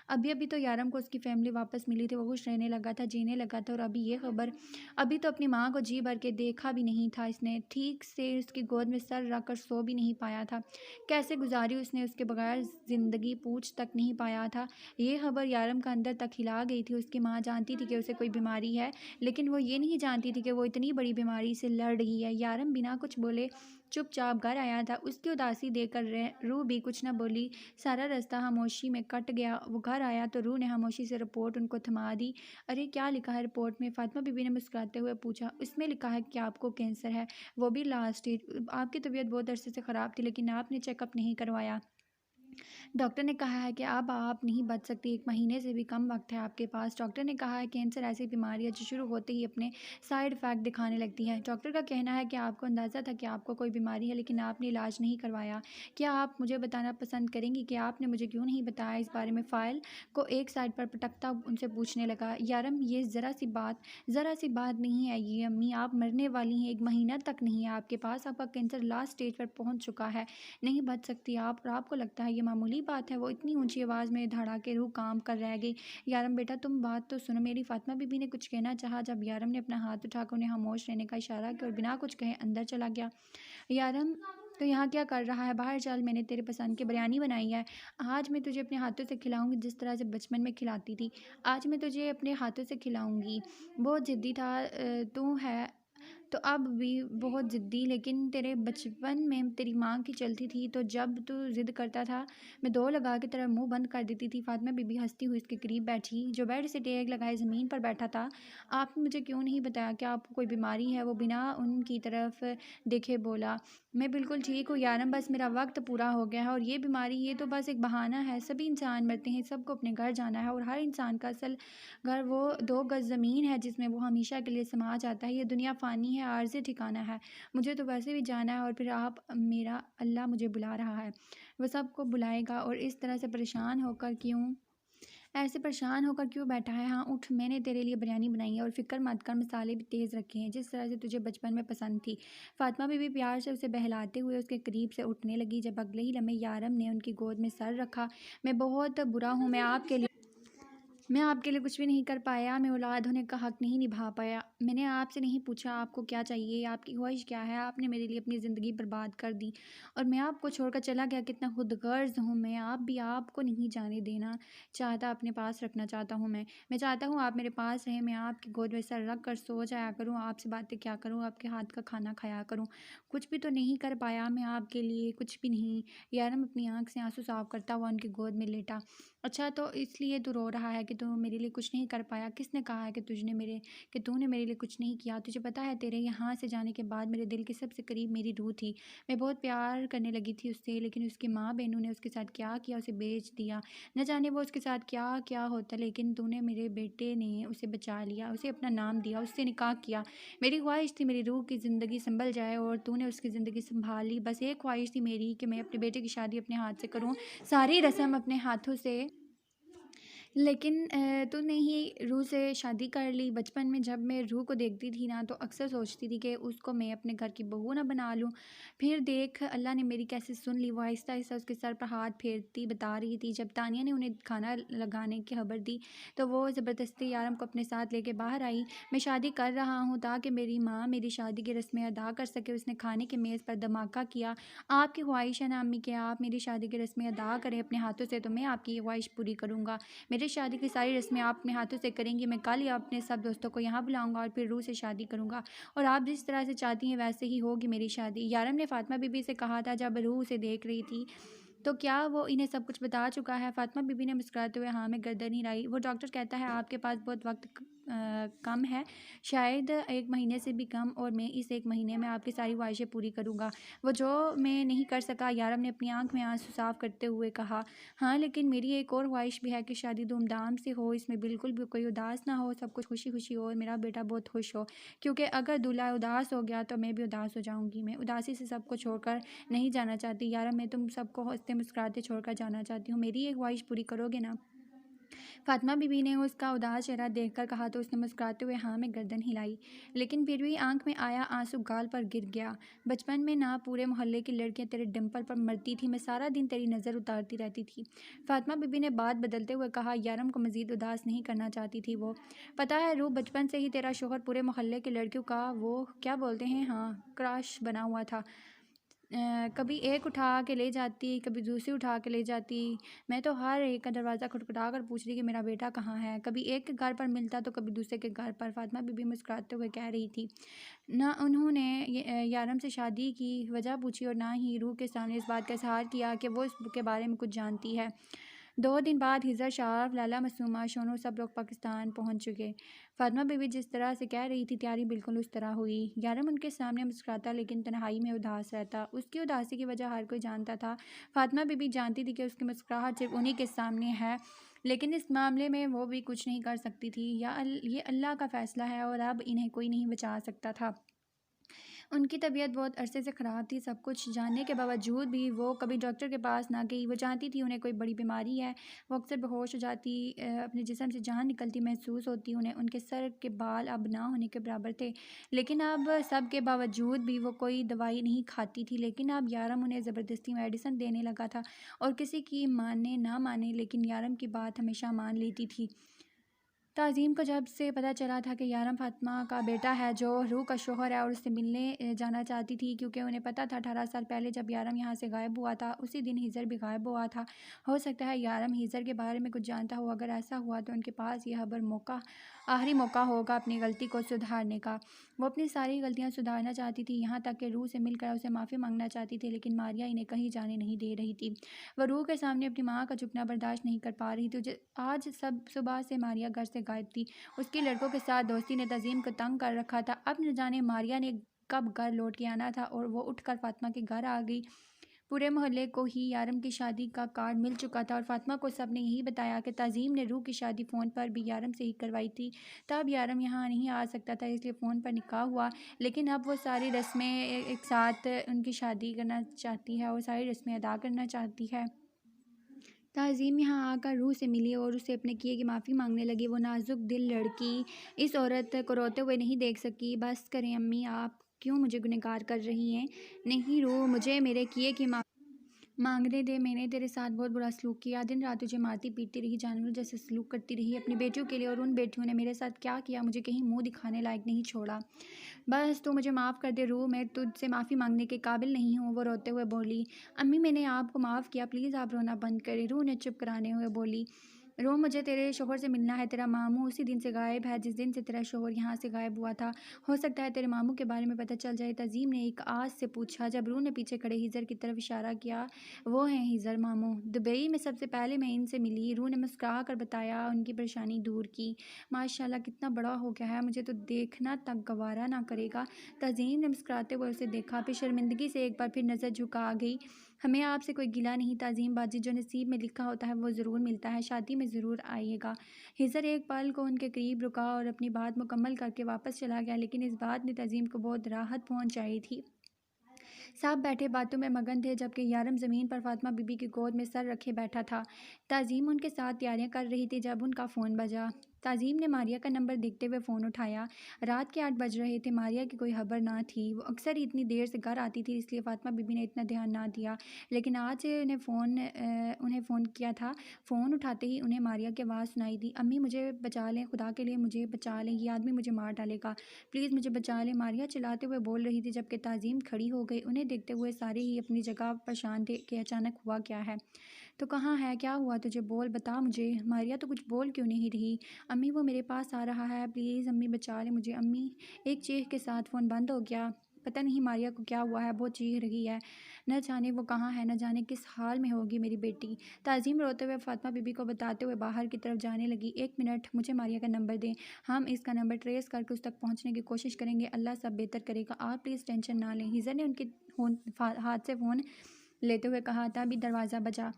अभी अभी तो यारम को उसकी फैमिली वापस मिली थी। वो खुश रहने लगा था, जीने लगा था। और अभी ये खबर, अभी तो अपनी माँ को जी भर के देखा भी नहीं था इसने। ठीक से उसकी गोद में सर रख कर सो भी नहीं पाया था। कैसे गुजारी उसने उसके बगैर ज़िंदगी, पूछ तक नहीं पाया था। ये खबर यारम का अंदर तक हिला गई थी। उसकी माँ जानती थी कि उसे कोई बीमारी है, लेकिन वो ये नहीं जानती थी कि वो इतनी बड़ी बीमारी से लड़ रही है। यारम बिना कुछ बोले चुपचाप घर आया था। उसकी उदासी देखकर रूह भी कुछ न बोली। सारा रास्ता खामोशी में कट गया। वो घर आया तो रूह ने खामोशी से रिपोर्ट उनको थमा दी। अरे क्या लिखा है रिपोर्ट में? फातिमा बीबी ने मुस्कुराते हुए पूछा। इसमें लिखा है कि आपको कैंसर है, वो भी लास्ट स्टेज। आपकी तबीयत बहुत अरसे से ख़राब थी, लेकिन आपने चेकअप नहीं करवाया। डॉक्टर ने कहा है कि अब आप नहीं बच सकती, 1 महीने से भी कम वक्त है आपके पास। डॉक्टर ने कहा है कैंसर ऐसी बीमारी है जो शुरू होते ही अपने साइड इफ़ेक्ट दिखाने लगती है। डॉक्टर का कहना है कि आपको अंदाज़ा था कि आपको कोई बीमारी है, लेकिन आपने इलाज नहीं करवाया। क्या आप मुझे बताना पसंद करेंगी कि आपने मुझे क्यों नहीं बताया इस बारे में? फ़ाइल को एक साइड पर पटकता उनसे पूछने लगा। यारम ये ज़रा सी बात नहीं है ये अम्मी, आप मरने वाली हैं, 1 महीना तक नहीं है आपके पास, आपका कैंसर लास्ट स्टेज पर पहुँच चुका है, नहीं बच सकती आप। और आपको लगता है ये मामूली बात है? वो इतनी ऊंची आवाज़ में धड़ाके रूह काम कर रह गई। यारम बेटा तुम बात तो सुनो मेरी। फातिमा बीबी ने कुछ कहना चाहा, जब यारम ने अपना हाथ उठाकर उन्हें खामोश रहने का इशारा किया और बिना कुछ कहे अंदर चला गया। यारम तो यहाँ क्या कर रहा है? बाहर चल, मैंने तेरे पसंद की बिरयानी बनाई है। आज मैं तुझे अपने हाथों से खिलाऊंगी, जिस तरह से बचपन में खिलाती थी। आज मैं तुझे अपने हाथों से खिलाऊंगी। बहुत ज़िद्दी था तू है तो अब भी बहुत ज़िद्दी, लेकिन तेरे बचपन में तेरी माँ की चलती थी, तो जब तू ज़िद करता था मैं दो लगा के तेरा मुंह बंद कर देती थी। फातिमा बीबी हंसती हुई उसके करीब बैठी, जो बेड से टेक लगाए ज़मीन पर बैठा था। आपने मुझे क्यों नहीं बताया कि आपको कोई बीमारी है? वो बिना उनकी तरफ देखे बोला। मैं बिल्कुल ठीक हूँ यारम, बस मेरा वक्त पूरा हो गया है, और ये बीमारी ये तो बस एक बहाना है। सभी इंसान मरते हैं, सबको अपने घर जाना है, और हर इंसान का असल घर वो 2 गज़ ज़मीन है जिसमें वो हमेशा के लिए समा जाता है। ये दुनिया फ़ानी है, आर्ज़ी ठिकाना है। मुझे तो वैसे भी जाना है, और फिर आप मेरा अल्लाह मुझे बुला रहा है, वो सबको बुलाएगा। और इस तरह से परेशान होकर क्यों बैठा है? हाँ उठ, मैंने तेरे लिए बिरयानी बनाई है, और फ़िक्र मत कर, मसाले भी तेज़ रखे हैं, जिस तरह से तुझे बचपन में पसंद थी। फातिमा बीबी प्यार से उसे बहलाते हुए उसके करीब से उठने लगी। जब अगले ही लम्हे यारम ने उनकी गोद में सर रखा। मैं बहुत बुरा हूँ, मैं आपके लिए कुछ भी नहीं कर पाया। मैं औलाद होने का हक़ नहीं निभा पाया। मैंने आपसे नहीं पूछा आपको क्या चाहिए, आपकी ख्वाहिश क्या है। आपने मेरे लिए अपनी ज़िंदगी बर्बाद कर दी, और मैं आपको छोड़कर चला गया। कितना खुदगर्ज़ हूँ मैं। आप भी आपको नहीं जाने देना चाहता, अपने पास रखना चाहता हूँ मैं चाहता हूँ आप मेरे पास रहें। मैं आपकी गोद में सर रख कर सो जाया करूँ, आपसे बातें किया करूँ, आपके हाथ का खाना खाया करूँ। कुछ भी तो नहीं कर पाया मैं आपके लिए, कुछ भी नहीं। यारम अपनी आँख से आंसू साफ करता हुआ उनकी गोद में लेटा। अच्छा तो इसलिए तू रो रहा है कि कि तू मेरे लिए कुछ नहीं कर पाया। किसने कहा है कि तूने मेरे लिए कुछ नहीं किया? तुझे पता है तेरे यहाँ से जाने के बाद मेरे दिल के सबसे करीब मेरी रूह थी। मैं बहुत प्यार करने लगी थी उससे, लेकिन उसकी माँ बहनों ने उसके साथ क्या किया, उसे बेच दिया। न जाने वो उसके साथ क्या क्या होता, लेकिन तूने मेरे बेटे ने उसे बचा लिया, उसे अपना नाम दिया, उससे निकाह किया। मेरी ख्वाहिश थी मेरी रूह की ज़िंदगी संभल जाए और तूने उसकी ज़िंदगी संभाल ली। बस एक ख्वाहिश थी मेरी कि मैं अपने बेटे की शादी अपने हाथ से करूं, सारी रस्म अपने हाथों से। लेकिन तूने ही रूह से शादी कर ली। बचपन में जब मैं रूह को देखती थी ना, तो अक्सर सोचती थी कि उसको मैं अपने घर की बहू ना बना लूँ। फिर देख अल्लाह ने मेरी कैसे सुन ली। वो आहिस्ता आहिस्ता उसके सर पर हाथ फेरती बता रही थी, जब तानिया ने उन्हें खाना लगाने की खबर दी तो वो ज़बरदस्ती यारम को अपने साथ लेके बाहर आई। मैं शादी कर रहा हूँ ताकि मेरी माँ मेरी शादी की रस्में अदा कर सके। उसने खाने की मेज़ पर धमाका किया। आपकी ख्वाहिश है ना अम्मी कि आप मेरी शादी की रस्में अदा करें अपने हाथों से, तो मैं आपकी ये ख्वाहिश पूरी करूँगा। मेरी शादी की सारी रस्में आप अपने हाथों से करेंगी। मैं कल ही अपने सब दोस्तों को यहाँ बुलाऊंगा और फिर रूह से शादी करूँगा, और आप जिस तरह से चाहती हैं वैसे ही होगी मेरी शादी। यारम ने फातिमा बीबी से कहा था जब रूह उसे देख रही थी, तो क्या वो इन्हें सब कुछ बता चुका है? फातिमा बीबी ने मुस्कुराते हुए हाँ में गर्दन हिलाई। वो डॉक्टर कहता है आपके पास बहुत वक्त कम है, शायद 1 महीने से भी कम, और मैं इस 1 महीने में आपकी सारी ख्वाहिशें पूरी करूँगा। वो जो मैं नहीं कर सका, यारम ने अपनी आंख में आंसू साफ करते हुए कहा। हाँ, लेकिन मेरी एक और ख्वाहिश भी है कि शादी धूमधाम से हो, इसमें बिल्कुल भी कोई उदास ना हो, सब कुछ खुशी खुशी हो और मेरा बेटा बहुत खुश हो, क्योंकि अगर दूल्हा उदास हो गया तो मैं भी उदास हो जाऊँगी। मैं उदासी से सबको छोड़कर नहीं जाना चाहती। यारम, मैं तुम सबको हंसते मुस्कुराते छोड़कर जाना चाहती हूँ। मेरी एक ख्वाहिश पूरी करोगे ना? फातिमा बीबी ने उसका उदास चेहरा देखकर कहा तो उसने मुस्कुराते हुए हाँ में गर्दन हिलाई, लेकिन फिर भी आंख में आया आंसू गाल पर गिर गया। बचपन में ना पूरे मोहल्ले की लड़कियां तेरे डिंपल पर मरती थी, मैं सारा दिन तेरी नज़र उतारती रहती थी। फातिमा बीबी ने बात बदलते हुए कहा। यारम को मजीद उदास नहीं करना चाहती थी वो। पता है रूह, बचपन से ही तेरा शोहर पूरे मोहल्ले की लड़कियों का वो क्या बोलते हैं, हाँ, क्रश बना हुआ था। कभी एक उठा के ले जाती, कभी दूसरी उठा के ले जाती। मैं तो हर एक का दरवाज़ा खटखटा कर पूछ रही कि मेरा बेटा कहाँ है। कभी एक के घर पर मिलता तो कभी दूसरे के घर पर। फातिमा बीबी मुस्कुराते हुए कह रही थी। ना उन्होंने यारम से शादी की वजह पूछी और ना ही रूह के सामने इस बात का इजहार किया कि वो इसके बारे में कुछ जानती है। 2 दिन बाद हिजर, शारफ, लैला, मासूमा, शोनो सब लोग पाकिस्तान पहुंच चुके। फातिमा बीबी जिस तरह से कह रही थी, तैयारी बिल्कुल उस तरह हुई। यारम उनके सामने मुस्कुराता लेकिन तन्हाई में उदास रहता। उसकी उदासी की वजह हर कोई जानता था। फातिमा बीबी जानती थी कि उसकी मुस्कुराहट सिर्फ उन्हीं के सामने है, लेकिन इस मामले में वो भी कुछ नहीं कर सकती थी। ये अल्लाह का फ़ैसला है और अब इन्हें कोई नहीं बचा सकता था। उनकी तबीयत बहुत अरसे से ख़राब थी। सब कुछ जानने के बावजूद भी वो कभी डॉक्टर के पास ना गई। वो जानती थी उन्हें कोई बड़ी बीमारी है। वो अक्सर बेहोश हो जाती, अपने जिस्म से जान निकलती महसूस होती उन्हें। उनके सर के बाल अब ना होने के बराबर थे, लेकिन अब सब के बावजूद भी वो कोई दवाई नहीं खाती थी। लेकिन अब यारम उन्हें ज़बरदस्ती मेडिसिन देने लगा था, और किसी की माने ना माने, लेकिन यारम की बात हमेशा मान लेती थी। ताज़ीम को जब से पता चला था कि यारम फातिमा का बेटा है जो रूह का शोहर है, और उससे मिलने जाना चाहती थी, क्योंकि उन्हें पता था 18 साल पहले जब यारम यहाँ से गायब हुआ था, उसी दिन हिजर भी गायब हुआ था। हो सकता है यारम हिजर के बारे में कुछ जानता हो। अगर ऐसा हुआ तो उनके पास यह आखिरी मौका होगा अपनी गलती को सुधारने का। वो अपनी सारी गलतियाँ सुधारना चाहती थी, यहाँ तक कि रूह से मिलकर उसे माफ़ी मांगना चाहती थी, लेकिन मारिया इन्हें कहीं जाने नहीं दे रही थी। वह रूह के सामने अपनी माँ का झुकना बर्दाश्त नहीं कर पा रही थी। आज सब सुबह से मारिया घर से गायब थी। उसकी लड़कों के साथ दोस्ती ने तज़ीम को तंग कर रखा था। अब न जाने मारिया ने कब घर लौट के आना था, और वो उठकर फातिमा के घर आ गई। पूरे मोहल्ले को ही यारम की शादी का कार्ड मिल चुका था, और फातिमा को सब ने यही बताया कि तज़ीम ने रूह की शादी फ़ोन पर भी यारम से ही करवाई थी। तब यारम यहाँ नहीं आ सकता था, इसलिए फ़ोन पर निकाह हुआ। लेकिन अब वो सारी रस्में एक साथ उनकी शादी करना चाहती है और सारी रस्में अदा करना चाहती है। ताज़ीम यहाँ आकर रूह से मिली और उसे अपने किए की माफ़ी मांगने लगी। वो नाजुक दिल लड़की इस औरत को रोते हुए नहीं देख सकी। बस करें अम्मी, आप क्यों मुझे गुनहगार कर रही हैं? नहीं रूह, मुझे मेरे किए की मांगने दे। मैंने तेरे साथ बहुत बुरा सलूक किया। दिन रात तुझे मारती पीटती रही, जानवर जैसे सलूक करती रही अपनी बेटियों के लिए, और उन बेटियों ने मेरे साथ क्या किया मुझे कहीं मुंह दिखाने लायक नहीं छोड़ा। बस तू मुझे माफ़ कर दे रूह, मैं तुझसे माफ़ी मांगने के काबिल नहीं हूँ। वो रोते हुए बोली। अम्मी, मैंने आपको माफ़ किया, प्लीज़ आप रोना बंद करें, रूह ने चुप कराने हुए बोली। रो, मुझे तेरे शोहर से मिलना है। तेरा मामू उसी दिन से गायब है जिस दिन से तेरा शोहर यहाँ से गायब हुआ था। हो सकता है तेरे मामू के बारे में पता चल जाए। तज़ीम ने एक आस से पूछा। जब रू ने पीछे खड़े हिजर की तरफ इशारा किया। वो हैं हिजर मामू, दुबई में सबसे पहले मैं इनसे मिली। रू ने मुस्कुरा कर बताया, उनकी परेशानी दूर की। माशाल्लाह कितना बड़ा हो गया है, मुझे तो देखना तक गवारा ना करेगा। तज़ीम ने मुस्कुराते हुए उसे देखा, फिर शर्मिंदगी से एक बार फिर नज़र झुका गई। हमें आपसे कोई गिला नहीं तज़ीम बाजी, जो नसीब में लिखा होता है वो ज़रूर मिलता है। शादी में ज़रूर आइएगा। हिजर एक पल को उनके करीब रुका और अपनी बात मुकम्मल करके वापस चला गया, लेकिन इस बात ने तज़ीम को बहुत राहत पहुंचाई थी। साहब बैठे बातों में मगन थे, जबकि यारम ज़मीन पर फातिमा बीबी की गोद में सर रखे बैठा था। तज़ीम उनके साथ तैयारियां कर रही थी जब उनका फ़ोन बजा। तज़ीम ने मारिया का नंबर देखते हुए फ़ोन उठाया। रात के 8 बज रहे थे। मारिया की कोई खबर ना थी। वो अक्सर इतनी देर से घर आती थी, इसलिए फातिमा बीबी ने इतना ध्यान ना दिया, लेकिन आज उन्हें फ़ोन किया था। फ़ोन उठाते ही उन्हें मारिया की आवाज़ सुनाई दी। अम्मी मुझे बचा लें, खुदा के लिए मुझे बचा लें, ये आदमी मुझे मार डालेगा, प्लीज़ मुझे बचा लें। मारिया चिल्लाते हुए बोल रही थी, जबकि तज़ीम खड़ी हो गई। उन्हें देखते हुए सारे ही अपनी जगह परेशान थे कि अचानक हुआ क्या है। तो कहाँ है, क्या हुआ तुझे, बोल बता मुझे। मारिया तो कुछ बोल क्यों नहीं रही। अम्मी वो मेरे पास आ रहा है, प्लीज़ अम्मी बचा लें मुझे। अम्मी, एक चीख के साथ फ़ोन बंद हो गया। पता नहीं मारिया को क्या हुआ है, बहुत चीख रही है। न जाने वो कहाँ है, न जाने किस हाल में होगी मेरी बेटी। तज़ीम रोते हुए फातिमा बीबी को बताते हुए बाहर की तरफ जाने लगी। 1 मिनट, मुझे मारिया का नंबर दें, हम इसका नंबर ट्रेस करके उस तक पहुँचने की कोशिश करेंगे। अल्लाह सब बेहतर करेगा, आप प्लीज़ टेंशन ना लें। हिजर ने उनके हाथ से फ़ोन लेते हुए कहा। तभी दरवाज़ा बजा।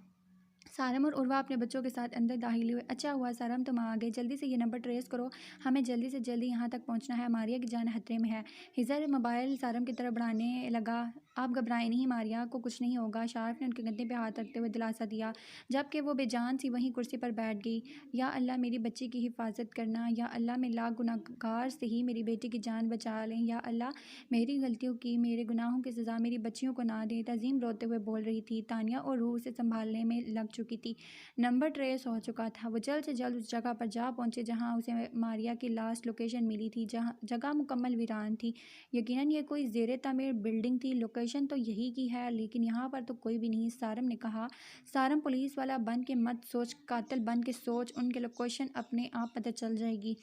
सारम और उर्वा अपने बच्चों के साथ अंदर दाखिल हुए। अच्छा हुआ सारम तुम आ गए, जल्दी से ये नंबर ट्रेस करो, हमें जल्दी से जल्दी यहाँ तक पहुँचना है, मारिया की जान खतरे में है। हिजर मोबाइल सारम की तरफ बढ़ाने लगा। आप घबराएं नहीं, मारिया को कुछ नहीं होगा, शार्फ ने उनके कंधे पे हाथ रखते हुए दिलासा दिया, जबकि वो बेजान सी वहीं कुर्सी पर बैठ गई। या अल्लाह मेरी बच्ची की हिफाजत करना, या अल्लाह मैं लाख गुनाहगार से ही मेरी बेटी की जान बचा लें, या अल्लाह मेरी गलतियों की, मेरे गुनाहों की सज़ा मेरी बच्चियों को ना दे। तज़ीम रोते हुए बोल रही थी। तानिया और रूह उसे संभालने में लग चुकी थी। नंबर ट्रेस हो चुका था। वो जल्द से जल्द उस जगह पर जा पहुंचे जहां उसे मारिया की लास्ट लोकेशन मिली थी। जहां जगह मुकम्मल वीरान थी। यकीनन ये कोई ज़ेरे तामीर बिल्डिंग थी। लोकेशन तो यही की है, लेकिन यहाँ पर तो कोई भी नहीं, सारम ने कहा। सारम, पुलिस वाला बन के मत सोच, कातिल बन के सोच, उनकी लोकेशन अपने आप पता चल जाएगी।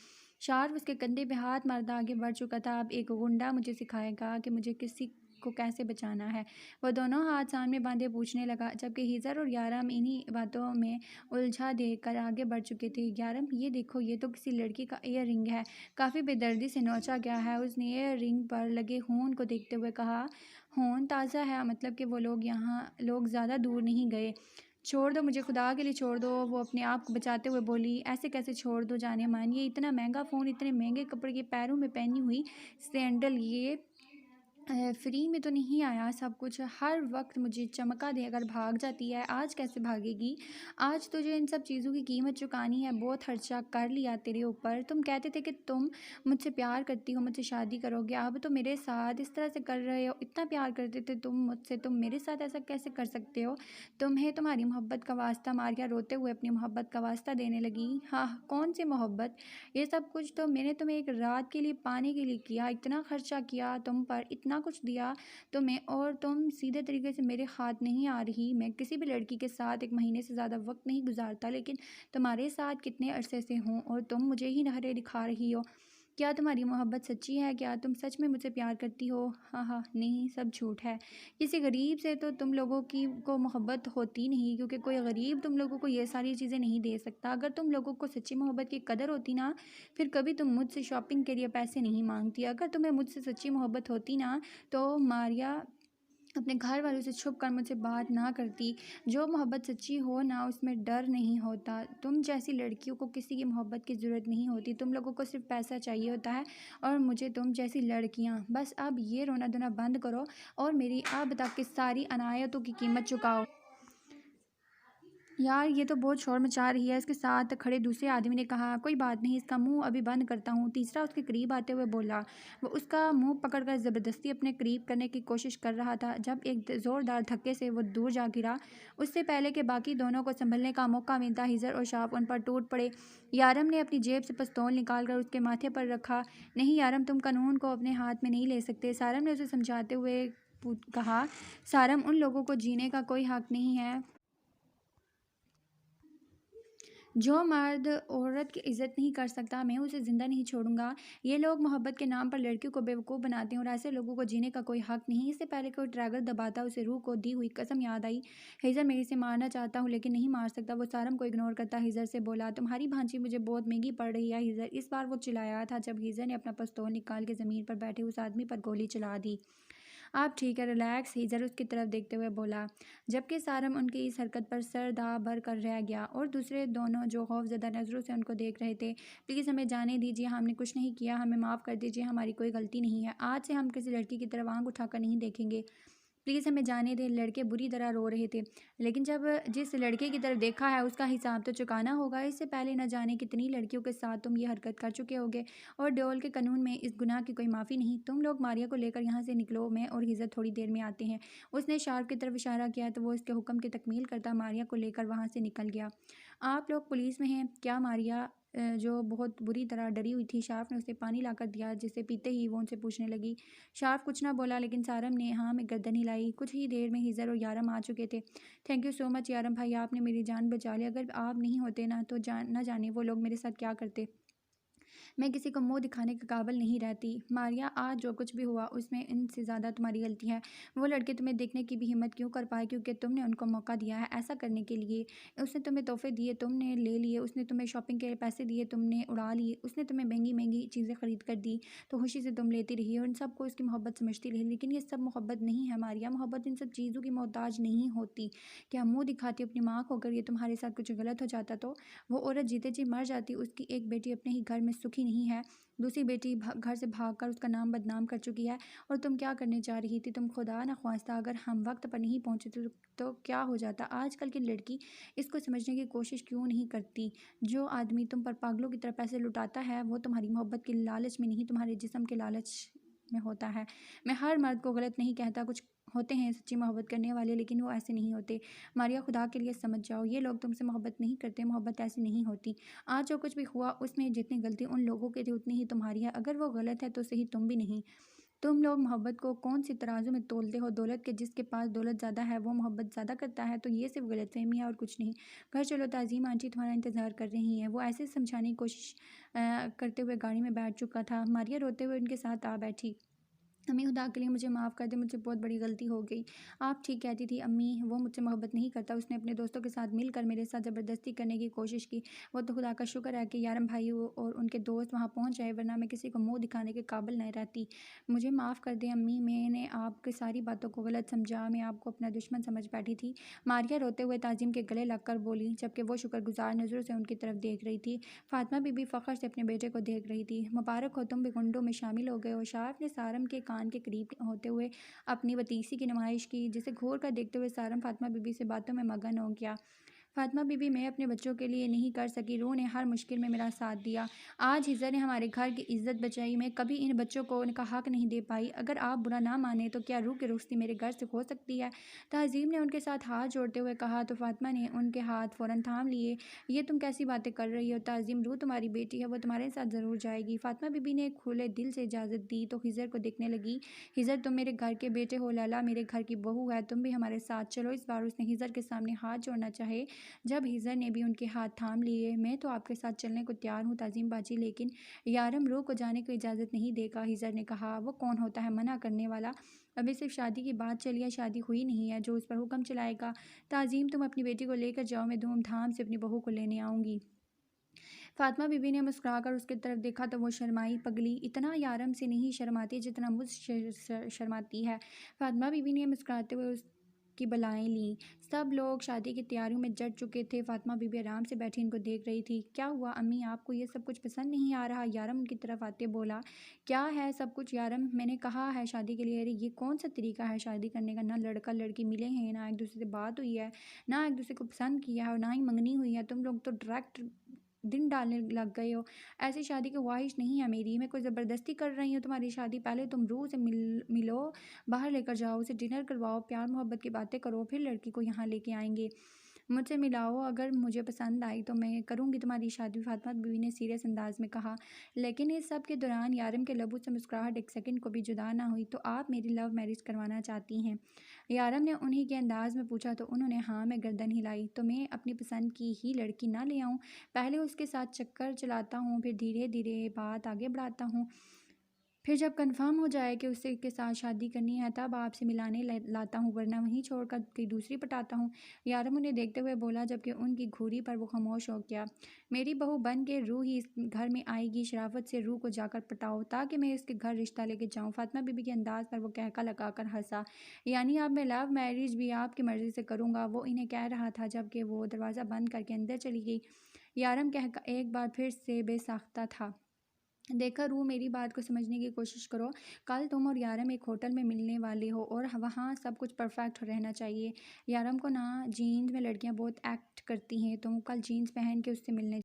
शार्फ उसके कंधे पे हाथ मारता आगे बढ़ चुका था। अब एक गुंडा मुझे सिखाएगा कि मुझे किसी को कैसे बचाना है। वह दोनों हाथ सामने बांधे पूछने लगा, जबकि हिजर और यारम इन्हीं बातों में उलझा देकर आगे बढ़ चुके थे। यारम, ये देखो, ये तो किसी लड़की का ईयर रिंग है, काफ़ी बेदर्दी से नोचा गया है। उसने ईयर रिंग पर लगे खून को देखते हुए कहा। खून ताज़ा है, मतलब कि वो लोग ज़्यादा दूर नहीं गए। छोड़ दो मुझे, खुदा के लिए छोड़ दो, वो अपने आप को बचाते हुए बोली। ऐसे कैसे छोड़ दो जाने मन, ये इतना महंगा फ़ोन, इतने महंगे कपड़े, ये पैरों में पहनी हुई सैंडल, ये फ्री में तो नहीं आया सब कुछ। हर वक्त मुझे चमका देकर भाग जाती है, आज कैसे भागेगी। आज तुझे इन सब चीज़ों की कीमत चुकानी है। बहुत खर्चा कर लिया तेरे ऊपर। तुम कहते थे कि तुम मुझसे प्यार करती हो, मुझसे शादी करोगे, अब तो मेरे साथ इस तरह से कर रहे हो। इतना प्यार करते थे तुम मुझसे, तुम मेरे साथ ऐसा कैसे कर सकते हो। तुम्हें तुम्हारी मोहब्बत का वास्ता। मारिया रोते हुए अपनी मोहब्बत का वास्ता देने लगी। हाँ, कौन सी मोहब्बत, ये सब कुछ तो मैंने तुम्हें एक रात के लिए पाने के लिए किया, इतना खर्चा किया तुम पर, इतना कुछ दिया तुम्हें, और तुम सीधे तरीके से मेरे हाथ नहीं आ रही। मैं किसी भी लड़की के साथ 1 महीने से ज़्यादा वक्त नहीं गुजारता, लेकिन तुम्हारे साथ कितने अरसे से हूँ, और तुम मुझे ही नखरे दिखा रही हो। क्या तुम्हारी मोहब्बत सच्ची है, क्या तुम सच में मुझसे प्यार करती हो। हाँ हाँ, नहीं, सब झूठ है। किसी गरीब से तो तुम लोगों की को मोहब्बत होती नहीं, क्योंकि कोई गरीब तुम लोगों को ये सारी चीज़ें नहीं दे सकता। अगर तुम लोगों को सच्ची मोहब्बत की कदर होती ना, फिर कभी तुम मुझसे शॉपिंग के लिए पैसे नहीं मांगती। अगर तुम्हें मुझसे सच्ची मोहब्बत होती ना, तो मारिया अपने घर वालों से छुप कर मुझसे बात ना करती। जो मोहब्बत सच्ची हो ना, उसमें डर नहीं होता। तुम जैसी लड़कियों को किसी की मोहब्बत की ज़रूरत नहीं होती, तुम लोगों को सिर्फ पैसा चाहिए होता है, और मुझे तुम जैसी लड़कियां। बस अब ये रोना धोना बंद करो और मेरी अब तक की सारी अनायतों की कीमत चुकाओ। यार, ये तो बहुत शोर मचा रही है, इसके साथ खड़े दूसरे आदमी ने कहा। कोई बात नहीं, इसका मुंह अभी बंद करता हूँ, तीसरा उसके करीब आते हुए बोला। वो उसका मुंह पकड़कर ज़बरदस्ती अपने करीब करने की कोशिश कर रहा था, जब एक ज़ोरदार धक्के से वो दूर जा गिरा। उससे पहले कि बाकी दोनों को संभलने का मौका मिलता, हिजर और शाप उन पर टूट पड़े। यारम ने अपनी जेब से पिस्तौल निकालकर उसके माथे पर रखा। नहीं यारम, तुम कानून को अपने हाथ में नहीं ले सकते, सारम ने उसे समझाते हुए कहा। सारम, उन लोगों को जीने का कोई हक नहीं है जो मर्द औरत की इज्जत नहीं कर सकता मैं उसे ज़िंदा नहीं छोड़ूंगा। ये लोग मोहब्बत के नाम पर लड़कियों को बेवकूफ़ बनाते हैं और ऐसे लोगों को जीने का कोई हक नहीं। इससे पहले कोई ट्रैगर दबाता उसे रूह को दी हुई कसम याद आई। हिजर मैं इसे मारना चाहता हूँ लेकिन नहीं मार सकता। वो सारम को इग्नोर करता हिजर से बोला, तुम्हारी भांजी मुझे बहुत महंगी पड़ रही है हिजर। इस बार वो चिल्लाया था जब हिजर ने अपना पिस्तौल निकाल के ज़मीन पर बैठे उस आदमी पर गोली चला दी। आप ठीक है, रिलैक्स, हीज़र उसकी तरफ देखते हुए बोला, जबकि सारम उनकी इस हरकत पर सर दा भर कर रह गया और दूसरे दोनों जो खौफजदा नज़रों से उनको देख रहे थे। प्लीज़ हमें जाने दीजिए, हमने कुछ नहीं किया, हमें माफ़ कर दीजिए, हमारी कोई गलती नहीं है। आज से हम किसी लड़की की तरफ आंख उठाकर नहीं देखेंगे। प्लीज़ हमें जाने दें। लड़के बुरी तरह रो रहे थे, लेकिन जब जिस लड़के की तरफ देखा है उसका हिसाब तो चुकाना होगा। इससे पहले न जाने कितनी लड़कियों के साथ तुम ये हरकत कर चुके होगे और डोल के कानून में इस गुनाह की कोई माफ़ी नहीं। तुम लोग मारिया को लेकर यहाँ से निकलो, मैं और हिजर थोड़ी देर में आते हैं। उसने शार्प की तरफ इशारा किया तो वो इसके हुक्म की तकमील करता मारिया को लेकर वहाँ से निकल गया। आप लोग पुलिस में हैं क्या? मारिया जो बहुत बुरी तरह डरी हुई थी, शार्फ ने उसे पानी लाकर दिया जिसे पीते ही वो उनसे पूछने लगी। शार्फ कुछ ना बोला लेकिन सारम ने हाँ में गर्दन हिलाई। कुछ ही देर में हिजर और यारम आ चुके थे। थैंक यू सो मच यारम भाई, आपने मेरी जान बचा ली। अगर आप नहीं होते ना तो ना जाने वो लोग मेरे साथ क्या करते। मैं किसी को मुंह दिखाने के काबिल नहीं रहती। मारिया, आज जो कुछ भी हुआ उसमें इनसे ज़्यादा तुम्हारी गलती है। वो लड़के तुम्हें देखने की भी हिम्मत क्यों कर पाए? क्योंकि तुमने उनको मौका दिया है ऐसा करने के लिए। उसने तुम्हें तोहफे दिए, तुमने ले लिए। उसने तुम्हें शॉपिंग के पैसे दिए, तुमने उड़ा लिए। उसने तुम्हें महंगी महंगी चीज़ें खरीद कर दी तो खुशी से तुम लेती रही और इन सबको उसकी मोहब्बत समझती रही। लेकिन ये सब मोहब्बत नहीं है मारिया। मोहब्बत इन सब चीज़ों की मोहताज नहीं होती। क्या मुँह दिखाती अपनी माँ को? अगर ये तुम्हारे साथ कुछ गलत हो जाता तो वो औरत जीते जी मर जाती। उसकी एक बेटी अपने ही घर में सुखी नहीं है, दूसरी बेटी घर से भागकर उसका नाम बदनाम कर चुकी है। और तुम क्या करने जा रही थी? तुम खुदा न ख्वास्ता अगर हम वक्त पर नहीं पहुंचे तो क्या हो जाता? आजकल की लड़की इसको समझने की कोशिश क्यों नहीं करती? जो आदमी तुम पर पागलों की तरह पैसे लुटाता है वो तुम्हारी मोहब्बत के लालच में नहीं, तुम्हारे जिस्म के लालच में होता है। मैं हर मर्द को गलत नहीं कहता, कुछ होते हैं सच्ची मोहब्बत करने वाले लेकिन वो ऐसे नहीं होते। मारिया, खुदा के लिए समझ जाओ, ये लोग तुमसे मोहब्बत नहीं करते। मोहब्बत ऐसी नहीं होती। आज जो कुछ भी हुआ उसमें जितनी गलती उन लोगों की थी उतनी ही तुम्हारी है। अगर वो गलत है तो सही, तुम भी नहीं। तुम लोग मोहब्बत को कौन सी तराजू में तोलते हो? दौलत के जिसके पास दौलत ज़्यादा है वो मोहब्बत ज़्यादा करता है, तो ये सिर्फ गलतफहमी है और कुछ नहीं। घर चलो, ताज़ीम आंटी तुम्हारा इंतज़ार कर रही हैं। वो ऐसे समझाने की कोशिश करते हुए गाड़ी में बैठ चुका था। मारिया रोते हुए उनके साथ आ बैठी। अम्मी, खुदा के लिए मुझे माफ़ कर दे, मुझसे बहुत बड़ी गलती हो गई। आप ठीक कहती थी अम्मी, वो मुझसे मोहब्बत नहीं करता। उसने अपने दोस्तों के साथ मिलकर मेरे साथ ज़बरदस्ती करने की कोशिश की। वो तो खुदा का शुक्र है कि यारम भाई और उनके दोस्त वहाँ पहुँच जाए, वरना मैं किसी को मुंह दिखाने के काबिल नहीं रहती। मुझे माफ़ कर दें अम्मी, मैंने आपकी सारी बातों को गलत समझा, मैं आपको अपना दुश्मन समझ बैठी थी। मारिया रोते हुए ताजिम के गले लगकर बोली, जबकि वो शुक्रगुजार नज़रों से उनकी तरफ देख रही थी। फातिमा बीबी फ़ख्र से अपने बेटे को देख रही थी। मुबारक हो, तुम भी गुंडों में शामिल हो गए हो। शार्फ ने सारम के कान के करीब होते हुए अपनी बतीसी की नुमाइश की, जिसे घूर कर देखते हुए सारम फातिमा बीबी से बातों में मगन हो गया। फातिमा बीबी, मैं अपने बच्चों के लिए नहीं कर सकी। रूह ने हर मुश्किल में मेरा साथ दिया। आज हिजर ने हमारे घर की इज्जत बचाई। मैं कभी इन बच्चों को उनका हक नहीं दे पाई। अगर आप बुरा ना माने तो क्या रूह की रुखसती मेरे घर से हो सकती है? तहजीब ने उनके साथ हाथ जोड़ते हुए कहा तो फातिमा ने उनके हाथ फ़ौरन थाम लिए। ये तुम कैसी बातें कर रही हो तहजीब? रूह तुम्हारी बेटी है, वो तुम्हारे साथ ज़रूर जाएगी। फातिमा बीबी ने खुले दिल से इजाज़त दी तो हिजर को देखने लगी। हिजर, तुम मेरे घर के बेटे हो, लैला मेरे घर की बहू है, तुम भी हमारे साथ चलो। इस बार उसने हिजर के सामने हाथ जोड़ना चाहे जब हिजर ने भी उनके हाथ थाम लिए। मैं तो आपके साथ चलने को तैयार हूँ ताज़ीम बाजी, लेकिन यारम रूह को जाने को इजाज़त नहीं देगा। हिजर ने कहा, वो कौन होता है मना करने वाला? अभी सिर्फ शादी की बात चली है, शादी हुई नहीं है, जो उस पर हुक्म चलाएगा। ताज़ीम, तुम अपनी बेटी को लेकर जाओ, मैं धूमधाम से अपनी बहू को लेने आऊँगी। फातिमा बीबी ने मुस्कुराकर उसकी तरफ देखा तो वो शर्माई। पगली, इतना यारम से नहीं शर्माती जितना मुझसे शर्माती है। फातिमा बीबी ने मुस्कुराते हुए उसकी बलाएं लीं। सब लोग शादी की तैयारियों में जट चुके थे। फातिमा बीबी आराम से बैठी इनको देख रही थी। क्या हुआ अम्मी, आपको ये सब कुछ पसंद नहीं आ रहा? यारम उनकी तरफ आते बोला। क्या है सब कुछ यारम? मैंने कहा है शादी के लिए। अरे ये कौन सा तरीका है शादी करने का? ना लड़का लड़की मिले हैं, ना एक दूसरे से बात हुई है, ना एक दूसरे को पसंद किया है और ना ही मंगनी हुई है। तुम लोग तो डायरेक्ट दिन डालने लग गए हो। ऐसी शादी की ख्वाहिश नहीं है मेरी। मैं कोई ज़बरदस्ती कर रही हूँ तुम्हारी शादी? पहले तुम रूह से मिलो, बाहर लेकर जाओ, उसे डिनर करवाओ, प्यार मोहब्बत की बातें करो, फिर लड़की को यहाँ लेके आएंगे। मुझसे मिलाओ, अगर मुझे पसंद आई तो मैं करूँगी तुम्हारी शादी, फातिमा बीवी ने सीरियस अंदाज में कहा। लेकिन इस सब के दौरान यारम के लबों से मुस्कुराहट एक सेकंड को भी जुदा ना हुई। तो आप मेरी लव मैरिज करवाना चाहती हैं? यारम ने उन्हीं के अंदाज में पूछा तो उन्होंने हाँ में गर्दन हिलाई। तो मैं अपनी पसंद की ही लड़की ना ले आऊँ? पहले उसके साथ चक्कर चलाता हूँ, फिर धीरे धीरे बात आगे बढ़ाता हूँ, फिर जब कंफर्म हो जाए कि उसे के साथ शादी करनी है तब आपसे मिलाने लाता हूँ, वरना वहीं छोड़कर कोई दूसरी पटाता हूँ। यारम उन्हें देखते हुए बोला, जबकि उनकी घूरी पर वो खामोश हो गया। मेरी बहू बन के रूह ही इस घर में आएगी, शराफत से रूह को जाकर पटाओ ताकि मैं इसके घर रिश्ता लेके जाऊँ। फातिमा बीबी के अंदाज पर वो कहका लगाकर हंसा। यानी अब मैं लव मैरिज भी आपकी मर्जी से करूँगा? वो इन्हें कह रहा था जबकि वो दरवाज़ा बंद करके अंदर चली गई। यारम कह एक बार फिर से बेसाख्ता था। देखा रूह, मेरी बात को समझने की कोशिश करो। कल तुम और यारम एक होटल में मिलने वाले हो और वहाँ सब कुछ परफेक्ट रहना चाहिए। यारम को ना जीन्स में लड़कियाँ बहुत एक्ट करती हैं, तुम कल जीन्स पहन के उससे मिलने